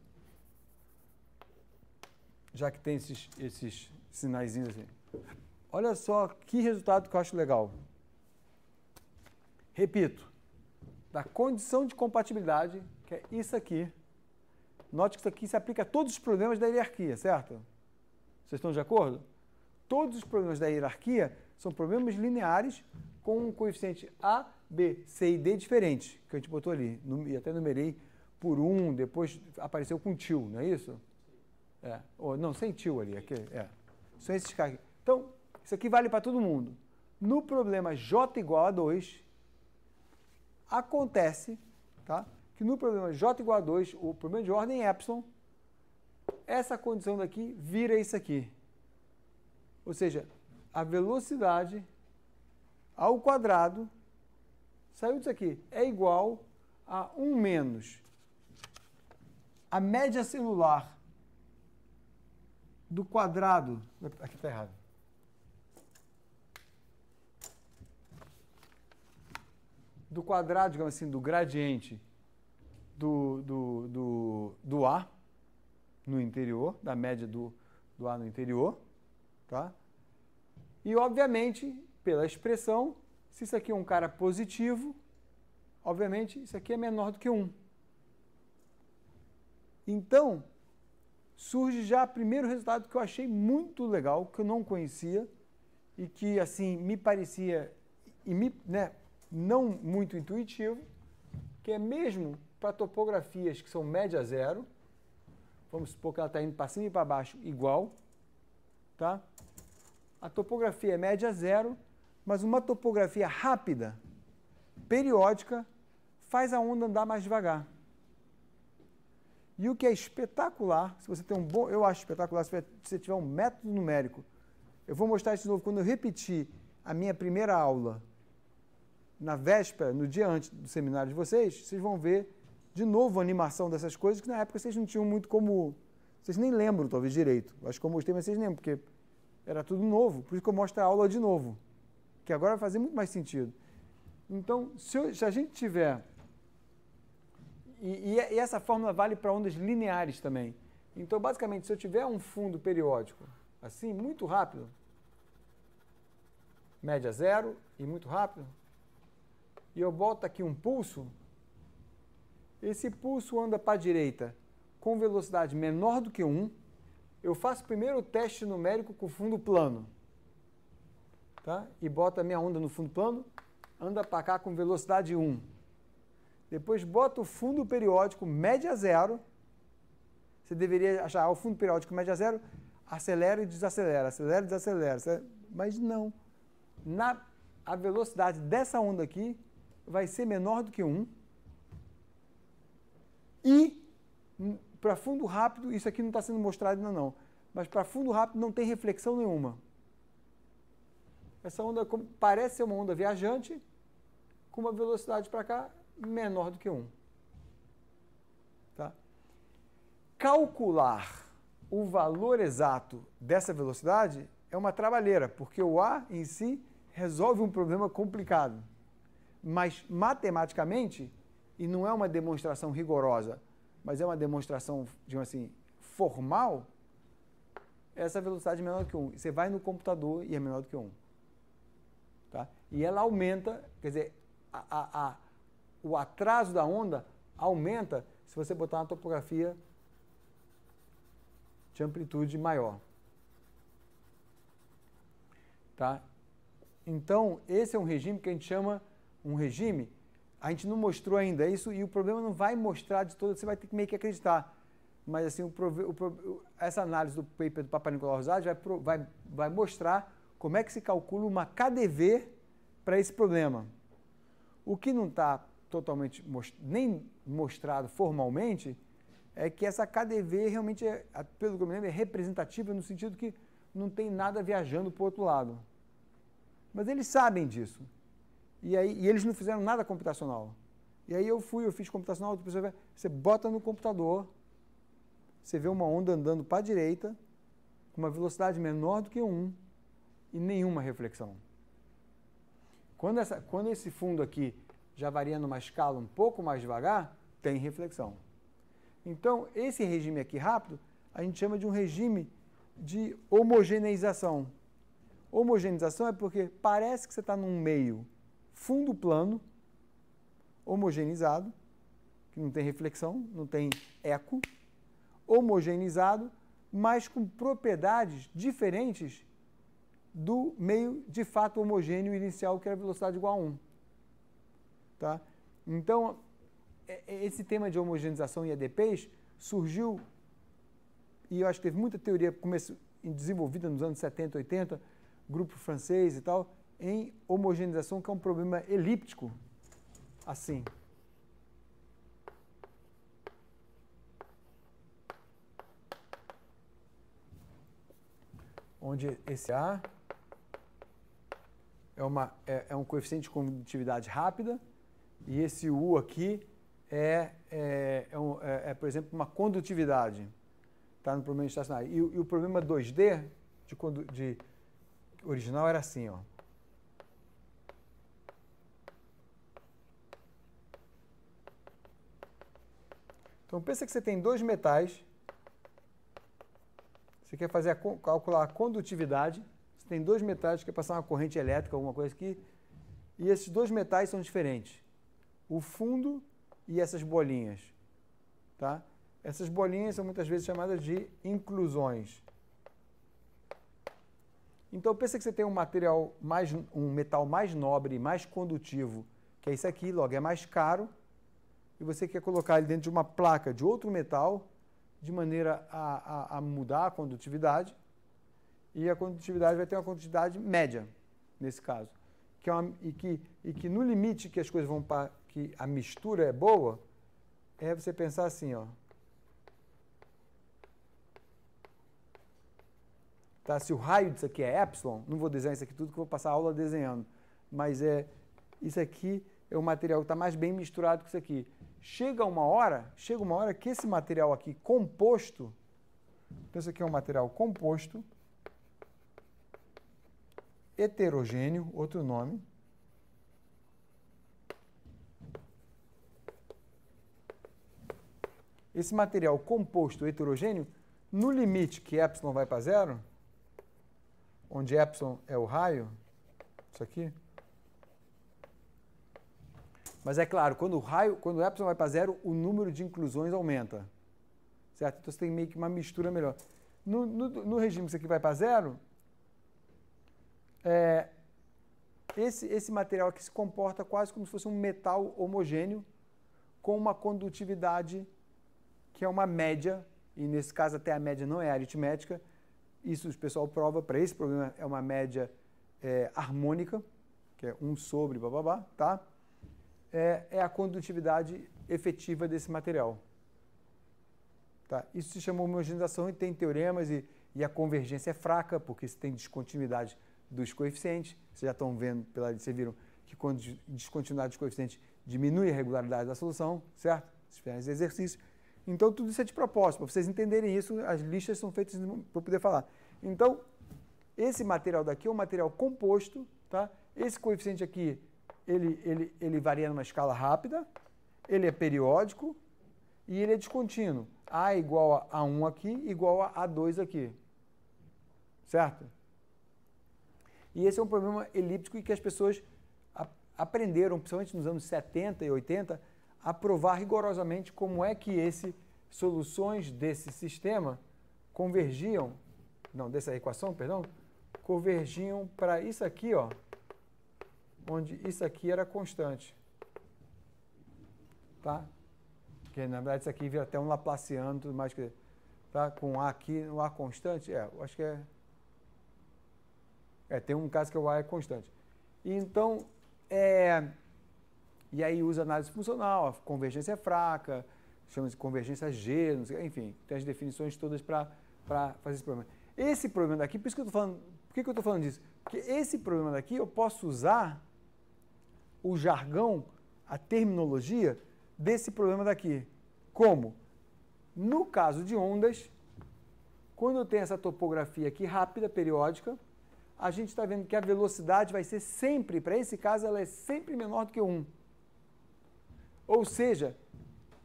já que tem esses sinaizinhos assim. Olha só que resultado que eu acho legal. Repito, da condição de compatibilidade, que é isso aqui. Note que isso aqui se aplica a todos os problemas da hierarquia, certo? Vocês estão de acordo? Todos os problemas da hierarquia são problemas lineares com um coeficiente A, B, C e D diferentes, que a gente botou ali. E até numerei por 1, depois apareceu com tio, não é isso? É. Ou, não, sem tio ali. Aqui, é. São esses caras aqui. Então, isso aqui vale para todo mundo. No problema J igual a 2, acontece, tá? Que no problema J igual a 2, o problema de ordem epsilon, essa condição daqui vira isso aqui. Ou seja, a velocidade ao quadrado, saiu disso aqui, é igual a 1 menos a média celular do quadrado, aqui está errado, do quadrado, digamos assim, do gradiente do A no interior, da média do A no interior, tá? E, obviamente, pela expressão, se isso aqui é um cara positivo, obviamente, isso aqui é menor do que 1. Então, surge já o primeiro resultado que eu achei muito legal, que eu não conhecia, e que, assim, me parecia não muito intuitivo, que é mesmo para topografias que são média zero, vamos supor que ela está indo para cima e para baixo igual, tá? A topografia é média zero, mas uma topografia rápida, periódica, faz a onda andar mais devagar. E o que é espetacular, se você tem eu acho espetacular, se você tiver um método numérico, eu vou mostrar isso de novo, quando eu repetir a minha primeira aula, na véspera, no dia antes do seminário de vocês vão ver de novo a animação dessas coisas, que na época vocês não tinham muito como... Vocês nem lembram, talvez, direito. Acho que eu mostrei, mas vocês lembram, porque era tudo novo. Por isso que eu mostro a aula de novo, que agora vai fazer muito mais sentido. Então, se a gente tiver... E essa fórmula vale para ondas lineares também. Então, basicamente, se eu tiver um fundo periódico, assim, muito rápido, média zero e muito rápido, e eu boto aqui um pulso, esse pulso anda para a direita com velocidade menor do que 1, eu faço primeiro o teste numérico com fundo plano, tá? E boto a minha onda no fundo plano, anda para cá com velocidade 1. depois bota o fundo periódico, mede a zero. Você deveria achar o fundo periódico mede a zero, acelera e desacelera, acelera e desacelera. Mas não. A velocidade dessa onda aqui vai ser menor do que 1. E para fundo rápido, isso aqui não está sendo mostrado ainda não, mas para fundo rápido não tem reflexão nenhuma. Essa onda parece ser uma onda viajante, com uma velocidade para cá menor do que 1. Tá? Calcular o valor exato dessa velocidade é uma trabalheira, porque o A em si resolve um problema complicado. Mas matematicamente, e não é uma demonstração rigorosa, mas é uma demonstração, digamos assim, formal, essa velocidade é menor do que 1. Você vai no computador e é menor do que 1. Tá? E ela aumenta, quer dizer, o atraso da onda aumenta se você botar uma topografia de amplitude maior. Tá? Então, esse é um regime que a gente chama um regime, a gente não mostrou ainda isso e o problema não vai mostrar de todo, você vai ter que meio que acreditar. Mas assim, essa análise do paper do Papa Nicolau Rosati vai mostrar como é que se calcula uma KdV para esse problema. O que não está totalmente nem mostrado formalmente é que essa KdV realmente, pelo que eu me lembro, é representativa no sentido que não tem nada viajando para o outro lado. Mas eles sabem disso. E eles não fizeram nada computacional. E aí eu fiz computacional, você bota no computador, você vê uma onda andando para a direita, com uma velocidade menor do que 1 e nenhuma reflexão. Quando esse fundo aqui já varia numa escala um pouco mais devagar, tem reflexão. Então, esse regime aqui rápido, a gente chama de um regime de homogeneização. Homogeneização é porque parece que você está num meio fundo plano, homogeneizado, que não tem reflexão, não tem eco, homogeneizado, mas com propriedades diferentes do meio de fato homogêneo inicial, que era a velocidade igual a 1. Tá? Então, esse tema de homogeneização em EDPs surgiu, e eu acho que teve muita teoria desenvolvida nos anos 70, 80, grupo francês e tal, em homogeneização, que é um problema elíptico, assim. Onde esse A é um coeficiente de condutividade rápida e esse U aqui por exemplo, uma condutividade. Está no problema estacionário. E o problema 2D de original era assim, ó. Então, pensa que você tem dois metais, você quer calcular a condutividade, você tem dois metais, quer passar uma corrente elétrica, alguma coisa aqui, e esses dois metais são diferentes. O fundo e essas bolinhas. Tá? Essas bolinhas são muitas vezes chamadas de inclusões. Então, pensa que você tem um metal mais nobre, mais condutivo, que é isso aqui, logo é mais caro, e você quer colocar ele dentro de uma placa de outro metal, de maneira a mudar a condutividade, e a condutividade vai ter uma condutividade média, nesse caso. Que no limite que as coisas vão para, que a mistura é boa, é você pensar assim, ó. Tá? Se o raio disso aqui é epsilon, não vou desenhar isso aqui tudo, que eu vou passar a aula desenhando, mas isso aqui é um material que está mais bem misturado que isso aqui. Chega uma hora que esse material aqui composto, então isso aqui é um material composto, heterogêneo, outro nome, esse material composto heterogêneo, no limite que epsilon vai para zero, onde epsilon é o raio, isso aqui. Mas é claro, quando o epsilon vai para zero, o número de inclusões aumenta. Certo? Então você tem meio que uma mistura melhor. No regime que isso aqui vai para zero, esse material aqui se comporta quase como se fosse um metal homogêneo, com uma condutividade que é uma média, e nesse caso até a média não é aritmética, isso o pessoal prova, para esse problema é uma média harmônica, que é 1 sobre bababá, tá? É a condutividade efetiva desse material. Tá? Isso se chama homogeneização e tem teoremas e a convergência é fraca, porque você tem descontinuidade dos coeficientes. Vocês já estão vendo, vocês viram que quando descontinuidade dos coeficientes diminui a regularidade da solução, certo? Vocês fazem esse exercício. Então, tudo isso é de propósito. Para vocês entenderem isso, as listas são feitas para eu poder falar. Então, esse material daqui é um material composto, tá? Esse coeficiente aqui, ele varia numa escala rápida, ele é periódico e ele é descontínuo. A igual a 1 aqui, igual a A2 aqui. Certo? E esse é um problema elíptico e que as pessoas aprenderam, principalmente nos anos 70 e 80, a provar rigorosamente como é que soluções desse sistema convergiam, dessa equação, perdão, convergiam para isso aqui, ó, onde isso aqui era constante. Tá? Porque, na verdade, isso aqui vira até um laplaciano e tudo mais, tá? Com A aqui, o A constante, eu acho que tem um caso que o A é constante. E, então, e aí usa análise funcional, a convergência é fraca, chama-se convergência G, não sei, enfim, tem as definições todas para fazer esse problema. Esse problema daqui, por isso que eu estou falando, por que eu estou falando disso? Porque esse problema daqui eu posso usar o jargão, a terminologia desse problema daqui. Como? No caso de ondas, quando eu tenho essa topografia aqui rápida, periódica, a gente está vendo que a velocidade vai ser sempre, para esse caso, ela é sempre menor do que 1. Ou seja,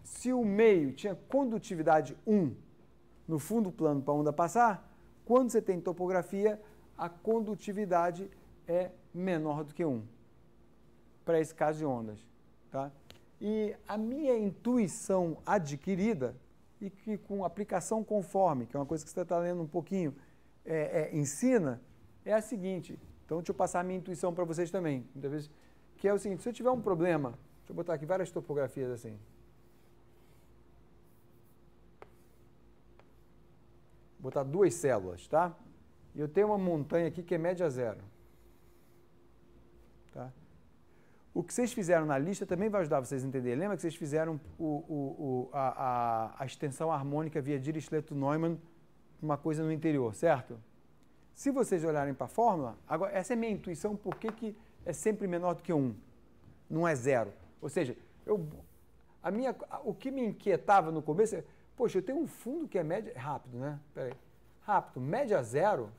se o meio tinha condutividade 1 no fundo plano para a onda passar, quando você tem topografia, a condutividade é menor do que 1, para esse caso de ondas. Tá? E a minha intuição adquirida, e que com aplicação conforme, que é uma coisa que você está lendo um pouquinho, ensina, é a seguinte. Então, deixa eu passar a minha intuição para vocês também, muitas vezes, que é o seguinte: se eu tiver um problema, deixa eu botar aqui várias topografias assim. Vou botar 2 células, tá? E eu tenho uma montanha aqui que é média zero. Tá? O que vocês fizeram na lista também vai ajudar vocês a entender. Lembra que vocês fizeram a extensão harmônica via Dirichlet-Neumann, uma coisa no interior, certo? Se vocês olharem para a fórmula, agora, essa é a minha intuição, por que é sempre menor do que 1, não é 0. Ou seja, o que me inquietava no começo é, poxa, eu tenho um fundo que é média... Rápido, né? Peraí. Rápido. Média zero?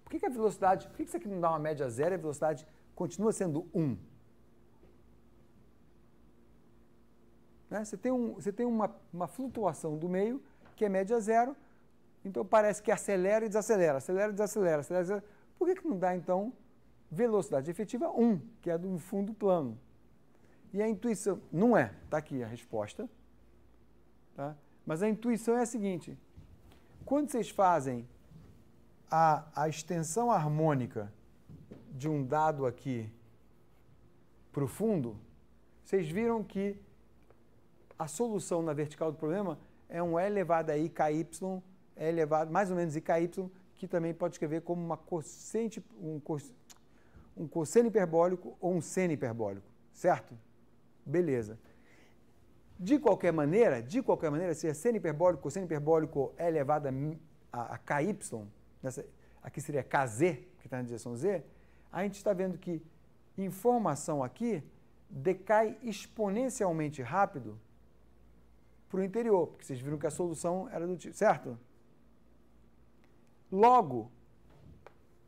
Por que a velocidade... Por que isso aqui não dá uma média zero e a velocidade continua sendo 1? Né? Você tem uma flutuação do meio que é média zero, então parece que acelera e desacelera, acelera e desacelera, acelera e desacelera. Por que não dá, então, velocidade efetiva 1, que é do fundo plano? E a intuição... Não é. Está aqui a resposta. Tá? Mas a intuição é a seguinte: quando vocês fazem a extensão harmônica de um dado aqui para o fundo, vocês viram que a solução na vertical do problema é um E elevado a IKY, E elevado, mais ou menos IKY, que também pode escrever como uma cossente, um cosseno hiperbólico ou um seno hiperbólico, certo? Beleza. De qualquer maneira, se é seno hiperbólico, cosseno hiperbólico é elevado a KY, aqui seria KZ, que está na direção Z, a gente está vendo que informação aqui decai exponencialmente rápido para o interior, porque vocês viram que a solução era do tipo, certo? Logo,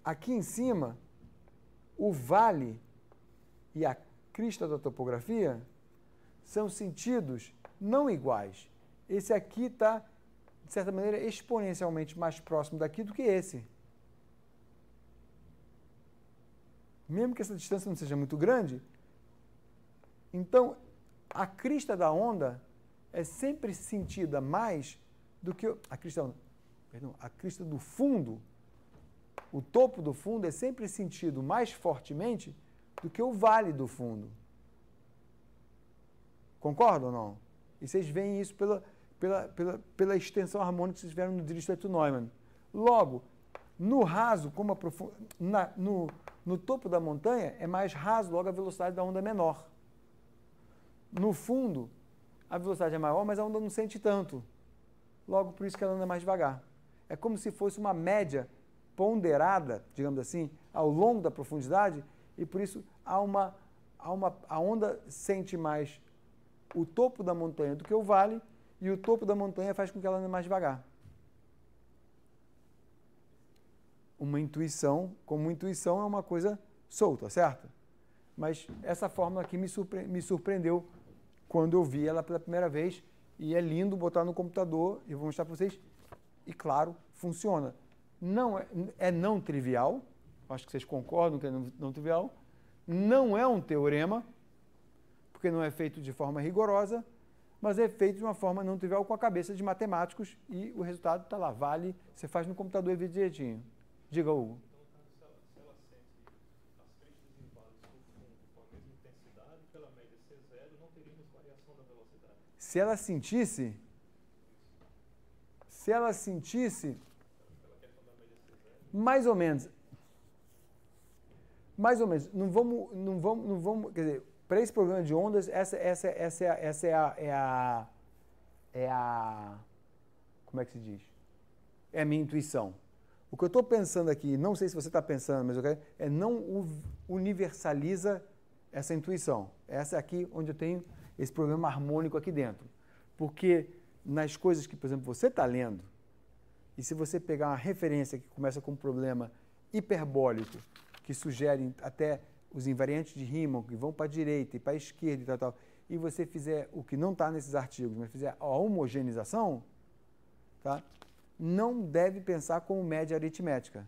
aqui em cima, o vale e a crista da topografia são sentidos não iguais. Esse aqui está, de certa maneira, exponencialmente mais próximo daqui do que esse. Mesmo que essa distância não seja muito grande, então a crista da onda é sempre sentida mais do que a crista do fundo, o topo do fundo é sempre sentido mais fortemente do que o vale do fundo. Concordam ou não? E vocês veem isso pela extensão harmônica que vocês tiveram no Dirichlet-Neumann. Logo, no raso, como no topo da montanha, é mais raso, logo a velocidade da onda é menor. No fundo, a velocidade é maior, mas a onda não sente tanto. Logo, por isso que ela anda mais devagar. É como se fosse uma média ponderada, digamos assim, ao longo da profundidade, e por isso a onda sente mais o topo da montanha do que o vale, e o topo da montanha faz com que ela ande mais devagar. Uma intuição, como intuição é uma coisa solta, certo? Mas essa fórmula aqui me surpreendeu quando eu vi ela pela primeira vez, e é lindo botar no computador, e eu vou mostrar para vocês, e claro, funciona. Não não trivial, acho que vocês concordam que é não trivial, não é um teorema, porque não é feito de forma rigorosa, mas é feito de uma forma não trivial com a cabeça de matemáticos, e o resultado está lá, vale, você faz no computador e vê direitinho. Diga, Hugo. Então, se ela sente as cristas e vales no fundo com a mesma intensidade, pela média C0, não teríamos variação da velocidade. Se ela sentisse, mais ou menos, não vamos, quer dizer, para esse programa de ondas, essa é a, como é que se diz? É a minha intuição. O que eu estou pensando aqui, não sei se você está pensando, mas eu quero, não universaliza essa intuição. Essa é aqui onde eu tenho esse programa harmônico aqui dentro. Porque nas coisas que, por exemplo, você está lendo, e se você pegar uma referência que começa com um problema hiperbólico, que sugere até os invariantes de Riemann, que vão para a direita e para a esquerda e tal, e você fizer o que não está nesses artigos, mas fizer a homogenização, tá? Não deve pensar como média aritmética.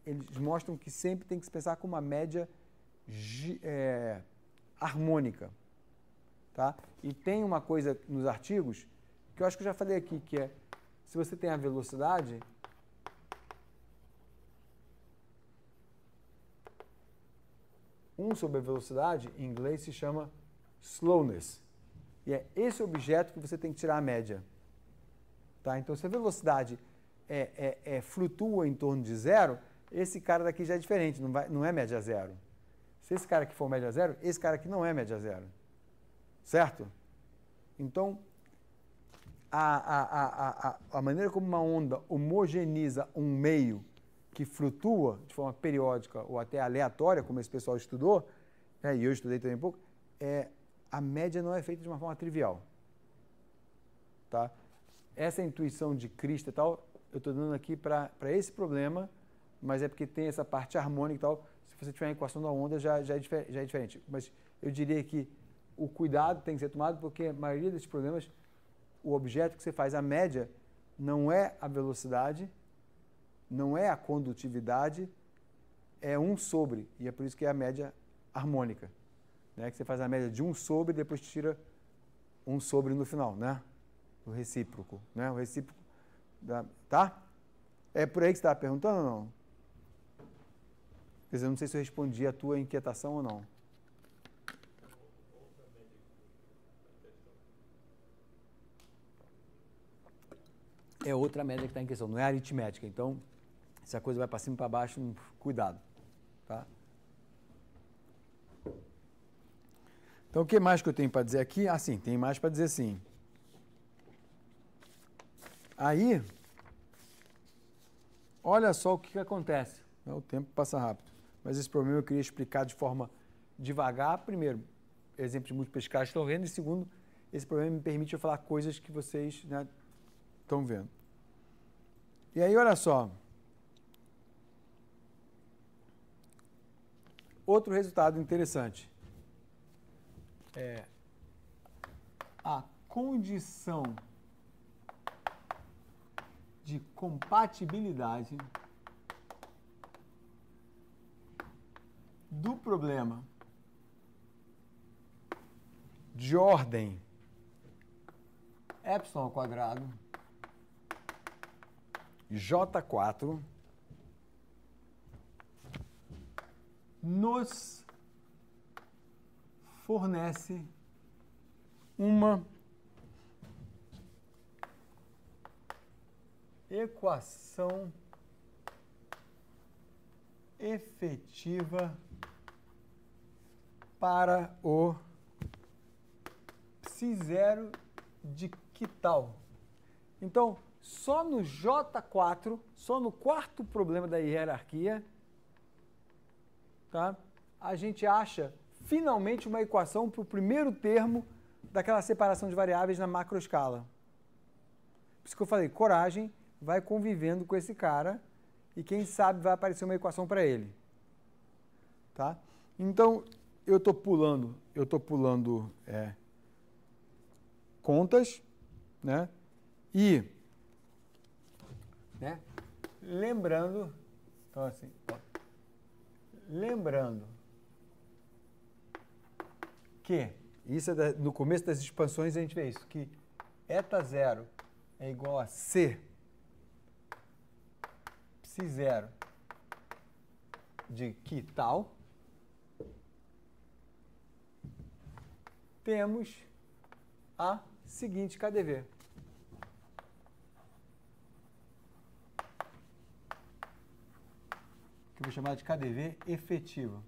Eles mostram que sempre tem que se pensar como uma média harmônica. Tá? E tem uma coisa nos artigos, que eu acho que eu já falei aqui, que é, se você tem a velocidade, sobre a velocidade, em inglês se chama slowness. E é esse objeto que você tem que tirar a média. Tá? Então, se a velocidade flutua em torno de zero, esse cara daqui já é diferente, não é média zero. Se esse cara aqui for média zero, esse cara aqui não é média zero. Certo? Então, a maneira como uma onda homogeniza um meio que flutua de forma periódica ou até aleatória, como esse pessoal estudou, e eu estudei também um pouco, a média não é feita de uma forma trivial. Tá? Essa intuição de crista e tal, eu estou dando aqui para esse problema, mas é porque tem essa parte harmônica e tal. Se você tiver a equação da onda, já é diferente. Mas eu diria que o cuidado tem que ser tomado, porque a maioria desses problemas, o objeto que você faz a média não é a velocidade, não é a condutividade, é 1 sobre, e é por isso que é a média harmônica. Né? Que você faz a média de 1 sobre e depois tira 1 sobre no final, né? O recíproco, né? O recíproco, tá? É por aí que você estava perguntando ou não? Quer dizer, eu não sei se eu respondi a tua inquietação ou não. É outra média que está em questão, não é aritmética. Então, se a coisa vai para cima e para baixo, cuidado. Tá? Então, o que mais que eu tenho para dizer aqui? Ah, sim, tem mais para dizer sim. Aí, olha só o que acontece. O tempo passa rápido. Mas esse problema eu queria explicar de forma devagar. Primeiro, exemplo de múltiplas escalas estão vendo. E segundo, esse problema me permite eu falar coisas que vocês, né, estão vendo. E aí, olha só. Outro resultado interessante. A condição de compatibilidade do problema de ordem epsilon ao quadrado J4 nos fornece uma equação efetiva para o psi0 de que tal? Então, só no J4, só no quarto problema da hierarquia, tá? A gente acha finalmente uma equação para o primeiro termo daquela separação de variáveis na macroescala. Por isso que eu falei, coragem, vai convivendo com esse cara e quem sabe vai aparecer uma equação para ele. Tá? Então, eu estou pulando contas, né? E, né? Lembrando, então assim, ó, lembrando que, isso é no começo das expansões a gente vê isso, que eta 0 é igual a C psi0 de que tal, temos a seguinte KdV. Que eu vou chamar de KdV efetiva.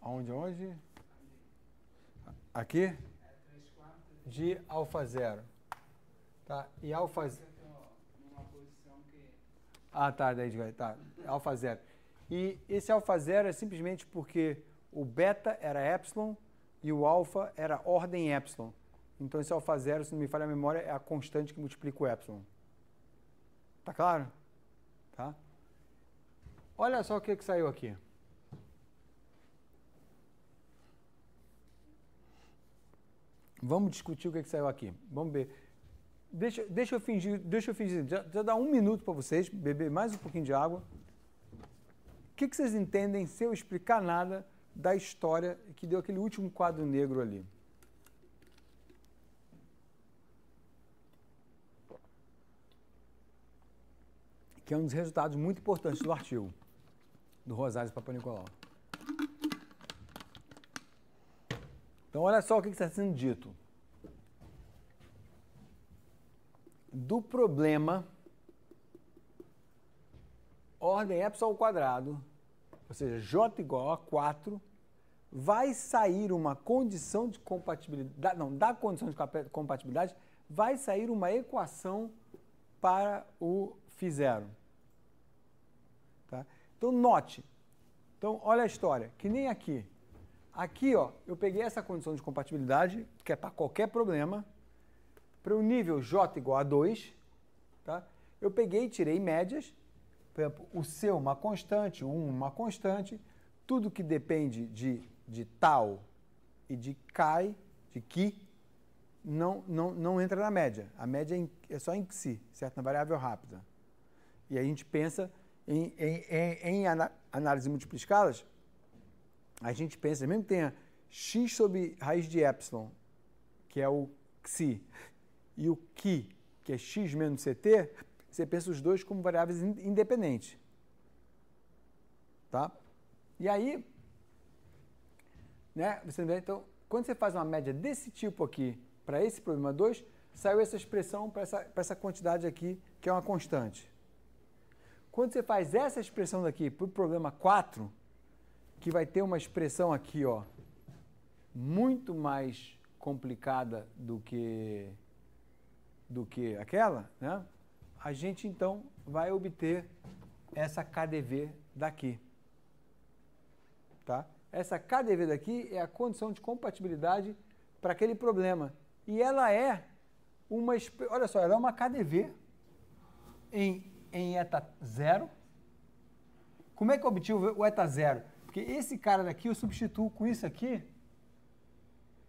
Onde? Aqui? De alfa 0. Tá? E alfa... Ah, tá, daí tá. Alfa 0. E esse alfa 0 é simplesmente porque o beta era epsilon e o alfa era ordem epsilon. Então esse alfa 0, se não me falha a memória, é a constante que multiplica o epsilon. Tá claro? Tá? Olha só o que saiu aqui. Vamos discutir o que saiu aqui. Vamos ver. Deixa eu fingir. Já dá um minuto para vocês beber mais um pouquinho de água. O que vocês entendem se eu explicar nada da história que deu aquele último quadro negro ali? Que é um dos resultados muito importantes do artigo do Rosales e Papanicolau. Então, olha só o que está sendo dito. Do problema ordem epsilon ao quadrado, ou seja, j igual a 4, vai sair uma condição de compatibilidade, não, da condição de compatibilidade, vai sair uma equação para o φ0. Tá? Então, note. Então, olha a história, que nem aqui. Aqui, ó, eu peguei essa condição de compatibilidade, que é para qualquer problema, para o nível j igual a 2, tá? Eu peguei e tirei médias, por exemplo, o C uma constante, o 1 uma constante, tudo que depende de tal e de chi, de que, não entra na média. A média é só em si, certo? Na variável rápida. E a gente pensa em análise múltipla escalas, a gente pensa, mesmo que tenha x sobre raiz de epsilon, que é o xi e o qui, que é x menos ct, você pensa os dois como variáveis independentes. Tá? E aí, né, você vê, então, quando você faz uma média desse tipo aqui para esse problema 2, saiu essa expressão para essa quantidade aqui, que é uma constante. Quando você faz essa expressão daqui para o problema 4, que vai ter uma expressão aqui, ó, muito mais complicada do que aquela, né? A gente então vai obter essa KdV daqui. Tá? Essa KdV daqui é a condição de compatibilidade para aquele problema. E ela é uma, olha só, ela é uma KdV em eta 0. Como é que eu obtive o eta 0? Porque esse cara daqui eu substituo com isso aqui.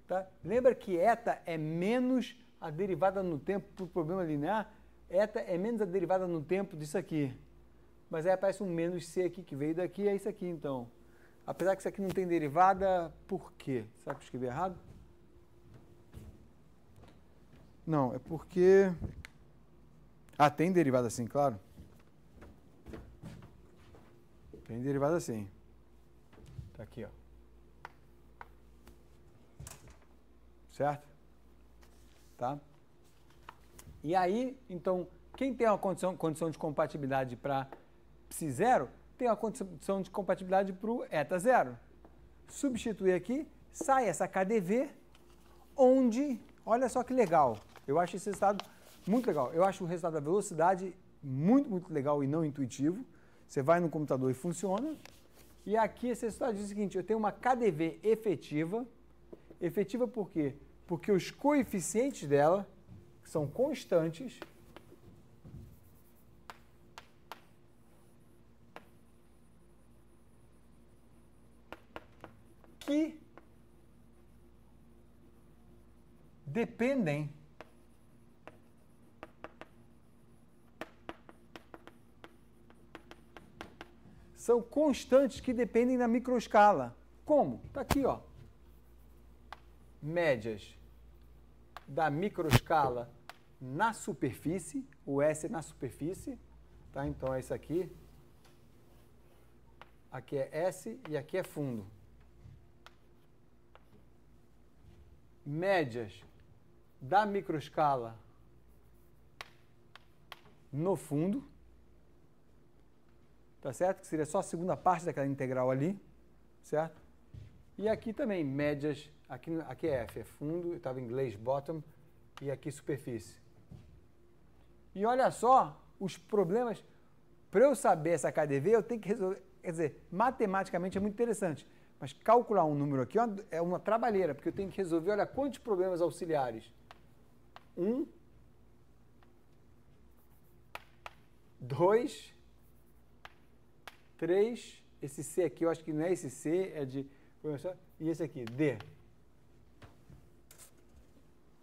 Tá? Lembra que eta é menos a derivada no tempo para o problema linear? Eta é menos a derivada no tempo disso aqui. Mas aí aparece um menos c aqui, que veio daqui, é isso aqui então. Apesar que isso aqui não tem derivada, por quê? Será que eu escrevi errado? Não, é porque... Ah, tem derivada sim, claro. Tem derivada sim. Tá aqui, ó. Certo? Tá? E aí, então, quem tem uma condição de compatibilidade para psi 0, tem uma condição de compatibilidade para o eta 0. Substituir aqui, sai essa KdV, onde, olha só que legal, eu acho esse resultado muito legal. Eu acho o resultado da velocidade muito, muito legal e não intuitivo. Você vai no computador e funciona. E aqui esse resultado diz o seguinte, eu tenho uma KdV efetiva. Efetiva por quê? Porque os coeficientes dela são constantes. Que dependem são constantes que dependem da microescala. Como? Está aqui, ó. Médias da microescala na superfície, o S na superfície, tá? Então é isso aqui. Aqui é S e aqui é fundo. Médias da microescala no fundo, tá certo? Que seria só a segunda parte daquela integral ali, certo? E aqui também, médias, aqui é F, é fundo, estava em inglês bottom, e aqui superfície. E olha só, os problemas, para eu saber essa KdV, eu tenho que resolver, quer dizer, matematicamente é muito interessante, mas calcular um número aqui é uma trabalheira, porque eu tenho que resolver, olha, quantos problemas auxiliares? 1, 2, 3, esse C aqui, eu acho que não é esse C, é de... E esse aqui, D.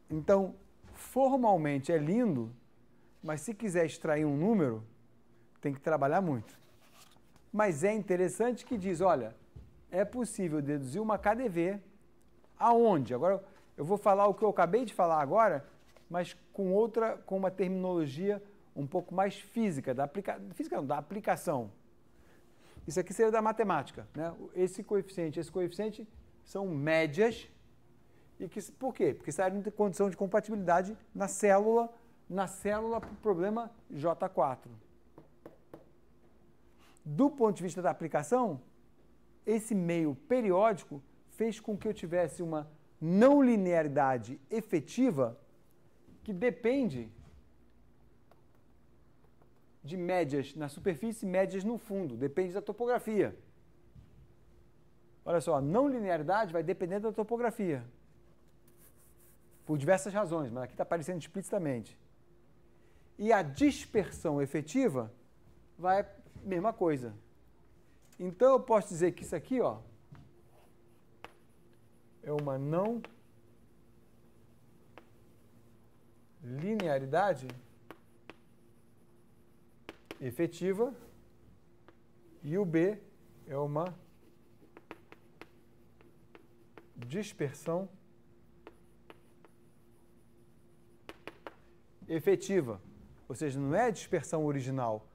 Então, formalmente é lindo, mas se quiser extrair um número, tem que trabalhar muito. Mas é interessante que diz, olha, é possível deduzir uma KdV aonde? Agora, eu vou falar o que eu acabei de falar agora, mas com uma terminologia um pouco mais física, da aplicação. Isso aqui seria da matemática, né? Esse coeficiente são médias. E por quê? Porque isso tem condição de compatibilidade na célula para o problema J4. Do ponto de vista da aplicação, esse meio periódico fez com que eu tivesse uma não linearidade efetiva que depende de médias na superfície e médias no fundo. Depende da topografia. Olha só, a não linearidade vai depender da topografia. Por diversas razões, mas aqui está aparecendo explicitamente. E a dispersão efetiva vai mesma coisa. Então eu posso dizer que isso aqui, ó, é uma não linearidade efetiva e o B é uma dispersão efetiva. Ou seja, não é a dispersão original.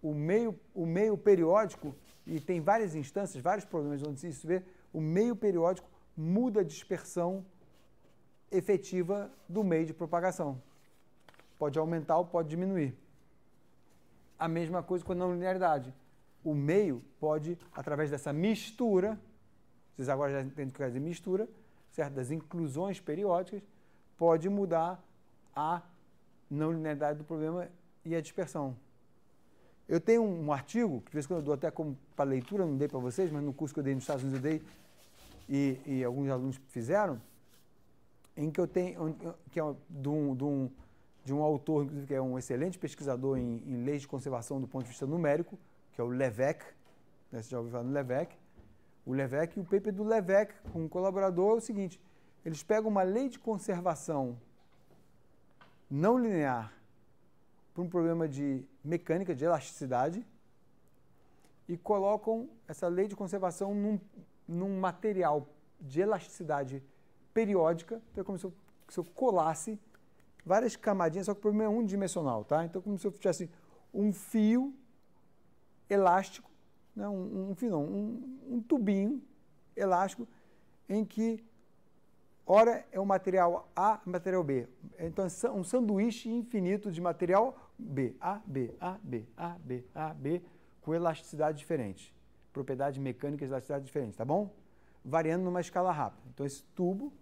O meio periódico, e tem várias instâncias, vários problemas onde isso vê, o meio periódico muda a dispersão efetiva do meio de propagação. Pode aumentar ou pode diminuir. A mesma coisa com a não linearidade. O meio pode, através dessa mistura, vocês agora já entendem o que quer dizer mistura, certo? Das inclusões periódicas, pode mudar a não linearidade do problema e a dispersão. Eu tenho um artigo, que de vez em quando eu dou até como para leitura, não dei para vocês, mas no curso que eu dei nos Estados Unidos eu dei, e alguns alunos fizeram, em que eu tenho, que é de um autor, inclusive, que é um excelente pesquisador em leis de conservação do ponto de vista numérico, que é o Lévesque, né, você já ouviu falar no Lévesque. O Lévesque, e o paper do Lévesque com um colaborador é o seguinte, eles pegam uma lei de conservação não linear para um problema de mecânica, de elasticidade, e colocam essa lei de conservação num material de elasticidade periódica, então é como se eu colasse várias camadinhas, só que o problema é unidimensional, tá? Então, como se eu tivesse um fio elástico, né? um tubinho elástico, em que, ora é o material A e material B. Então, é um sanduíche infinito de material B, A, B, A, B, A, B, A, B, com elasticidade diferente. Propriedades mecânicas de elasticidade diferentes, tá bom? Variando numa escala rápida. Então, esse tubo,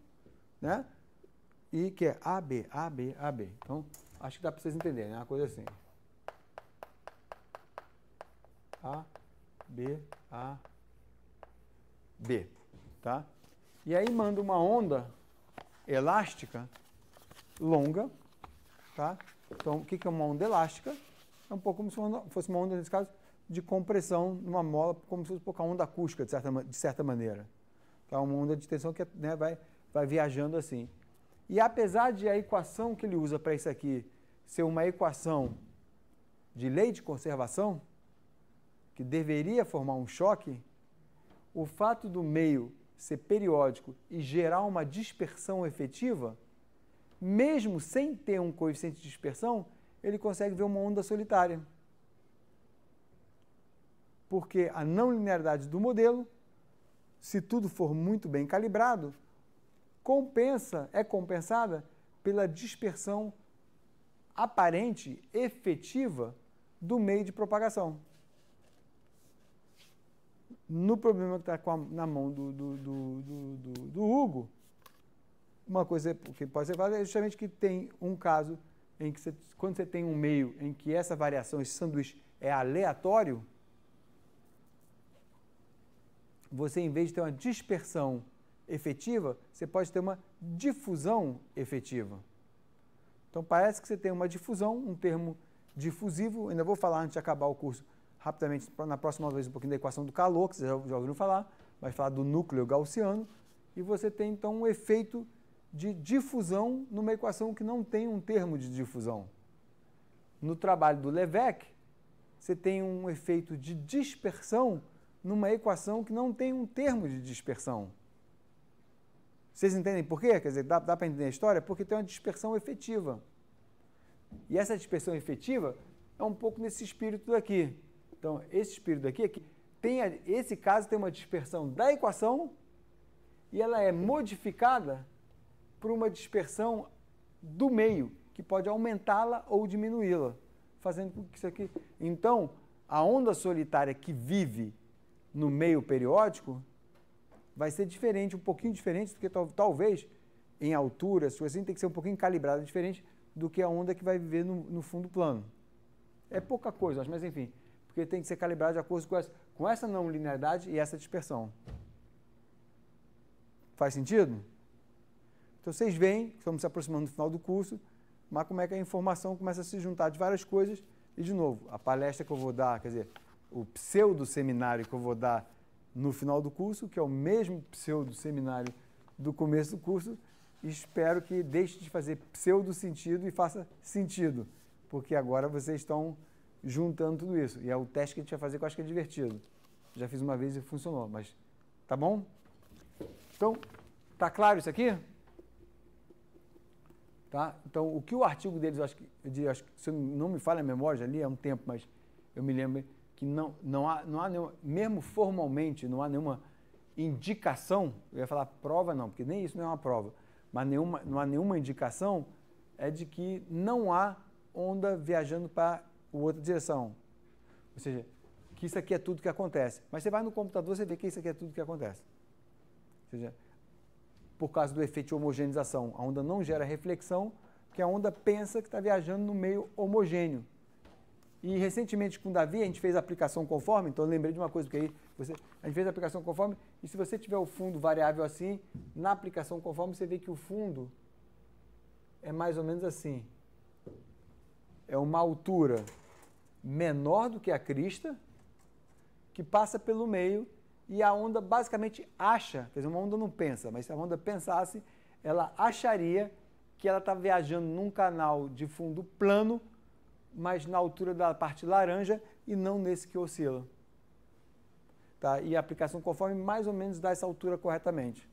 né? E que é A, B, A, B, A, B. Então, acho que dá para vocês entenderem, né? Uma coisa assim. A, B, A, B, tá? E aí manda uma onda elástica longa, tá? Então, o que é uma onda elástica? É um pouco como se fosse uma onda, nesse caso, de compressão numa mola, como se fosse um pouco a onda acústica, de certa maneira. Então, uma onda de tensão que, né, vai viajando assim. E apesar de a equação que ele usa para isso aqui ser uma equação de lei de conservação, que deveria formar um choque, o fato do meio ser periódico e gerar uma dispersão efetiva, mesmo sem ter um coeficiente de dispersão, ele consegue ver uma onda solitária. Porque a não linearidade do modelo, se tudo for muito bem calibrado, é compensada pela dispersão aparente, efetiva, do meio de propagação. No problema que está na mão do Hugo, uma coisa que pode ser falada é justamente que tem um caso em que quando você tem um meio em que essa variação, esse sanduíche é aleatório, você, em vez de ter uma dispersão efetiva, você pode ter uma difusão efetiva. Então, parece que você tem uma difusão, um termo difusivo, ainda vou falar antes de acabar o curso, rapidamente, na próxima vez, um pouquinho da equação do calor, que vocês já ouviram falar, vai falar do núcleo gaussiano, e você tem, então, um efeito de difusão numa equação que não tem um termo de difusão. No trabalho do Lévesque, você tem um efeito de dispersão numa equação que não tem um termo de dispersão. Vocês entendem por quê? Quer dizer, dá para entender a história? Porque tem uma dispersão efetiva. E essa dispersão efetiva é um pouco nesse espírito daqui. Então, esse espírito daqui, esse caso tem uma dispersão da equação e ela é modificada por uma dispersão do meio, que pode aumentá-la ou diminuí-la, fazendo com que isso aqui... Então, a onda solitária que vive no meio periódico vai ser diferente, um pouquinho diferente, porque talvez em altura, assim, tem que ser um pouquinho calibrada diferente do que a onda que vai viver no fundo plano. É pouca coisa, mas enfim, porque tem que ser calibrado de acordo com essa não linearidade e essa dispersão. Faz sentido? Então vocês veem, estamos se aproximando do final do curso, mas como é que a informação começa a se juntar de várias coisas, e de novo, a palestra que eu vou dar, quer dizer, o pseudo-seminário que eu vou dar no final do curso, que é o mesmo pseudo-seminário do começo do curso, espero que deixe de fazer pseudo-sentido e faça sentido, porque agora vocês estão juntando tudo isso. E é o teste que a gente vai fazer que eu acho que é divertido. Já fiz uma vez e funcionou, mas tá bom? Então, tá claro isso aqui? Tá? Então, o que o artigo deles, eu acho que se não me falha a memória, já li há um tempo, mas eu me lembro que não há nenhuma, mesmo formalmente, não há nenhuma indicação, eu ia falar prova não, porque nem isso não é uma prova, mas não há nenhuma indicação de que não há onda viajando para outra direção. Ou seja, que isso aqui é tudo que acontece. Mas você vai no computador, você vê que isso aqui é tudo que acontece. Ou seja, por causa do efeito de homogeneização, a onda não gera reflexão, porque a onda pensa que está viajando no meio homogêneo. E recentemente com o Davi, a gente fez a aplicação conforme, então eu lembrei de uma coisa, porque aí a gente fez a aplicação conforme, e se você tiver o fundo variável assim, na aplicação conforme, você vê que o fundo é mais ou menos assim. É uma altura menor do que a crista, que passa pelo meio, e a onda basicamente acha, quer dizer, uma onda não pensa, mas se a onda pensasse, ela acharia que ela está viajando num canal de fundo plano, mas na altura da parte laranja e não nesse que oscila. Tá? E a aplicação conforme mais ou menos dá essa altura corretamente.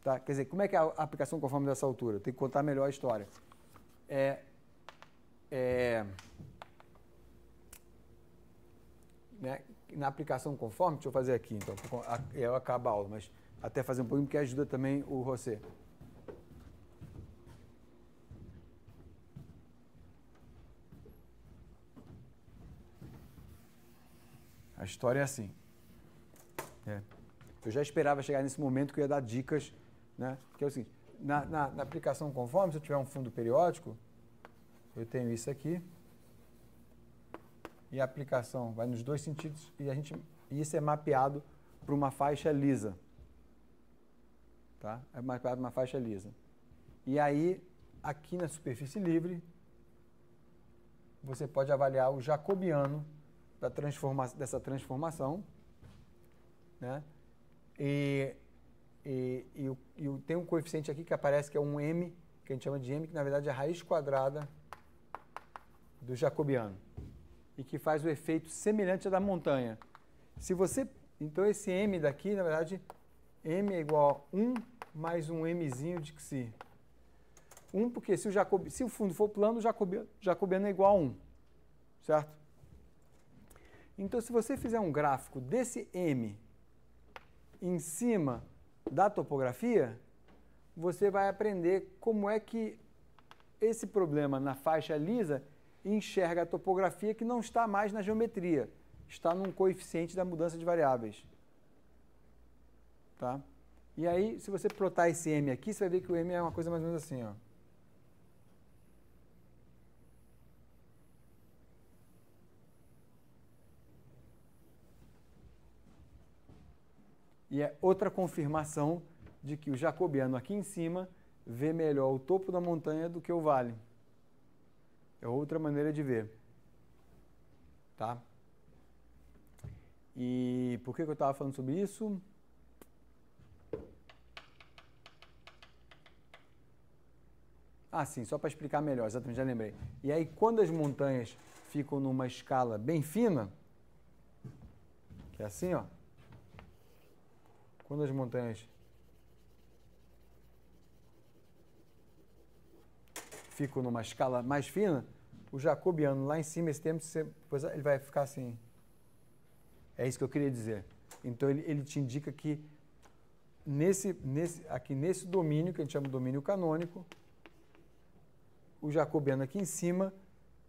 Tá? Quer dizer, como é que é a aplicação conforme dessa altura? Tem que contar melhor a história. Né? Na aplicação conforme, deixa eu fazer aqui, então, eu acabo a aula, mas até fazer um pouquinho, porque ajuda também o José. A história é assim. Eu já esperava chegar nesse momento que eu ia dar dicas, né? Que é o seguinte, na aplicação conforme, se eu tiver um fundo periódico, eu tenho isso aqui, e a aplicação vai nos dois sentidos, e isso é mapeado para uma faixa lisa. Tá? É mapeado para uma faixa lisa. E aí, aqui na superfície livre, você pode avaliar o jacobiano dessa transformação, né? E tem um coeficiente aqui que aparece que é um m, que a gente chama de m, que na verdade é a raiz quadrada do jacobiano, e que faz o efeito semelhante ao da montanha. Então esse m daqui, na verdade, m é igual a 1 mais um mzinho de xi. 1 porque se o fundo for plano, o jacobiano é igual a 1, certo? Então, se você fizer um gráfico desse m em cima da topografia, você vai aprender como é que esse problema na faixa lisa enxerga a topografia que não está mais na geometria, está num coeficiente da mudança de variáveis. Tá? E aí, se você plotar esse m aqui, você vai ver que o m é uma coisa mais ou menos assim, ó. E é outra confirmação de que o jacobiano aqui em cima vê melhor o topo da montanha do que o vale. É outra maneira de ver. Tá? E por que eu estava falando sobre isso? Ah, sim, só para explicar melhor, exatamente, já lembrei. E aí, quando as montanhas ficam numa escala bem fina, que é assim, ó, quando as montanhas ficam numa escala mais fina, o jacobiano lá em cima, esse tempo, ele vai ficar assim. É isso que eu queria dizer. Então, ele te indica que aqui nesse domínio, que a gente chama de domínio canônico, o jacobiano aqui em cima,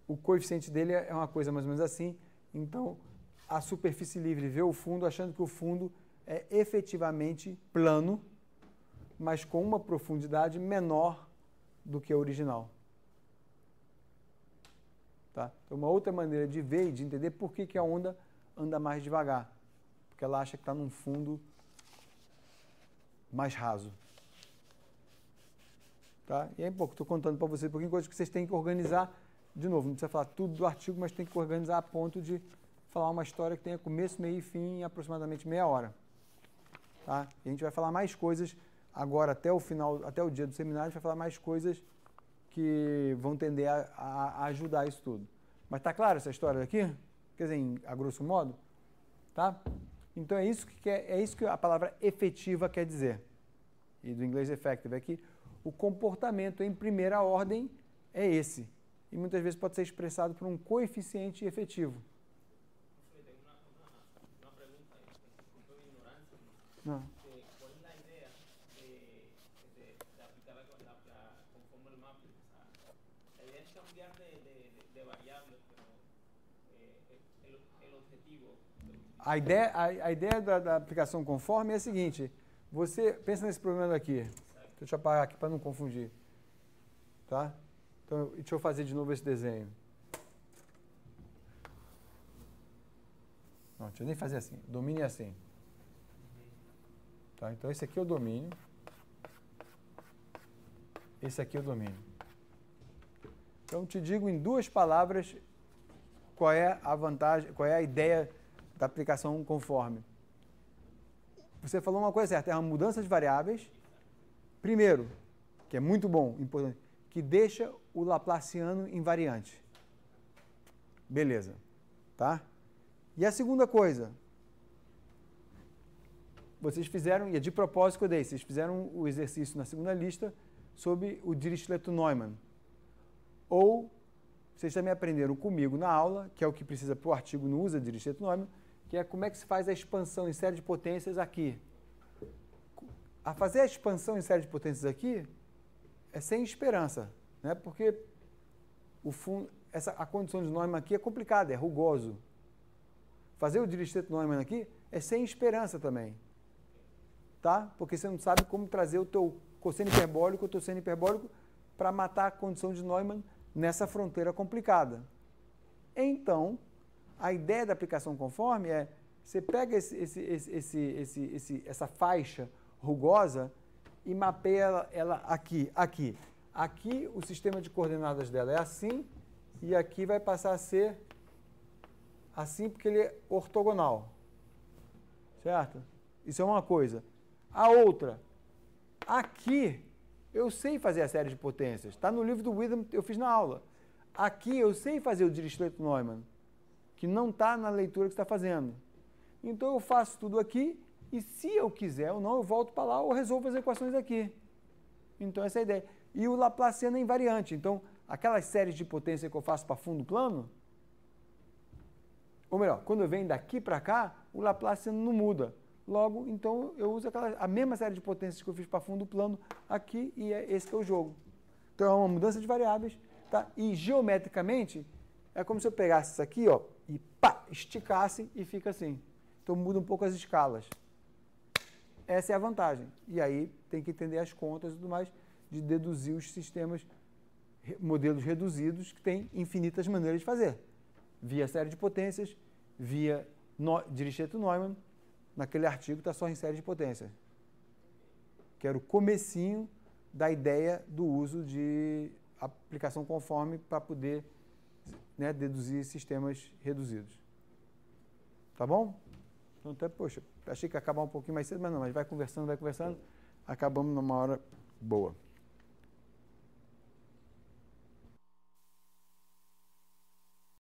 o coeficiente dele é uma coisa mais ou menos assim. Então, a superfície livre vê o fundo achando que o fundo é efetivamente plano, mas com uma profundidade menor do que a original. Tá? Então, uma outra maneira de ver e de entender por que a onda anda mais devagar. Porque ela acha que está num fundo mais raso. Tá? E é pouco, estou contando para vocês um pouquinho coisas que vocês têm que organizar. De novo, não precisa falar tudo do artigo, mas tem que organizar a ponto de falar uma história que tenha começo, meio e fim em aproximadamente meia hora. Tá? E a gente vai falar mais coisas agora até o final, até o dia do seminário, a gente vai falar mais coisas que vão tender a ajudar isso tudo. Mas está claro essa história daqui? Quer dizer, a grosso modo? Tá? Então é isso que a palavra efetiva quer dizer. E do inglês effective aqui. o comportamento em primeira ordem é esse. E muitas vezes pode ser expressado por um coeficiente efetivo. Una pregunta, disculpe mi ignorancia. Não. ¿Cuál es la idea de aplicar conforme al mapping? O sea, la idea es cambiar de variables, pero el objetivo. A ideia da aplicação conforme é a seguinte: você pensa nesse problema aqui. Deixa eu apagar aqui para não confundir. Tá? Então, deixa eu fazer de novo esse desenho. Não, deixa eu nem fazer assim. O domínio é assim. Tá? Então, esse aqui é o domínio. Esse aqui é o domínio. Então, te digo em duas palavras qual é a vantagem, qual é a ideia da aplicação conforme. Você falou uma coisa certa, é uma mudança de variáveis. Primeiro, que é muito bom, importante, que deixa o Laplaciano invariante. Beleza, tá? E a segunda coisa, vocês fizeram, e é de propósito que eu dei, vocês fizeram o exercício na segunda lista sobre o Dirichlet-Neumann. Ou vocês também aprenderam comigo na aula, que é o que precisa para o artigo não usa Dirichlet-Neumann, que é como é que se faz a expansão em série de potências aqui. A fazer a expansão em série de potências aqui é sem esperança, né? Porque a condição de Neumann aqui é complicada, é rugoso. Fazer o Dirichlet-Neumann aqui é sem esperança também, tá? Porque você não sabe como trazer o teu cosseno hiperbólico ou o teu seno hiperbólico para matar a condição de Neumann nessa fronteira complicada. Então, a ideia da aplicação conforme é, você pega essa faixa rugosa e mapeia ela aqui. Aqui o sistema de coordenadas dela é assim, e aqui vai passar a ser assim porque ele é ortogonal. Certo? Isso é uma coisa. A outra, aqui eu sei fazer a série de potências. Está no livro do Witham, eu fiz na aula. Aqui eu sei fazer o Dirichlet-Neumann, que não está na leitura que você está fazendo. Então eu faço tudo aqui, e se eu quiser ou não, eu volto para lá ou resolvo as equações aqui. Então essa é a ideia. E o Laplaciano é invariante. Então, aquelas séries de potência que eu faço para fundo plano, ou melhor, quando eu venho daqui para cá, o Laplaciano não muda. Logo, então, eu uso a mesma série de potências que eu fiz para fundo plano aqui, e é esse que é o jogo. Então, é uma mudança de variáveis, tá? E geometricamente, é como se eu pegasse isso aqui, ó, e pá, esticasse e fica assim. Então, muda um pouco as escalas. Essa é a vantagem. E aí, tem que entender as contas e tudo mais, de deduzir os sistemas, modelos reduzidos, que tem infinitas maneiras de fazer. Via série de potências, via Dirichlet-Neumann. Naquele artigo está só em série de potências. Que era o comecinho da ideia do uso de aplicação conforme para poder, né, deduzir sistemas reduzidos. Tá bom? Então, até, poxa, achei que ia acabar um pouquinho mais cedo, mas não, mas vai conversando, acabamos numa hora boa.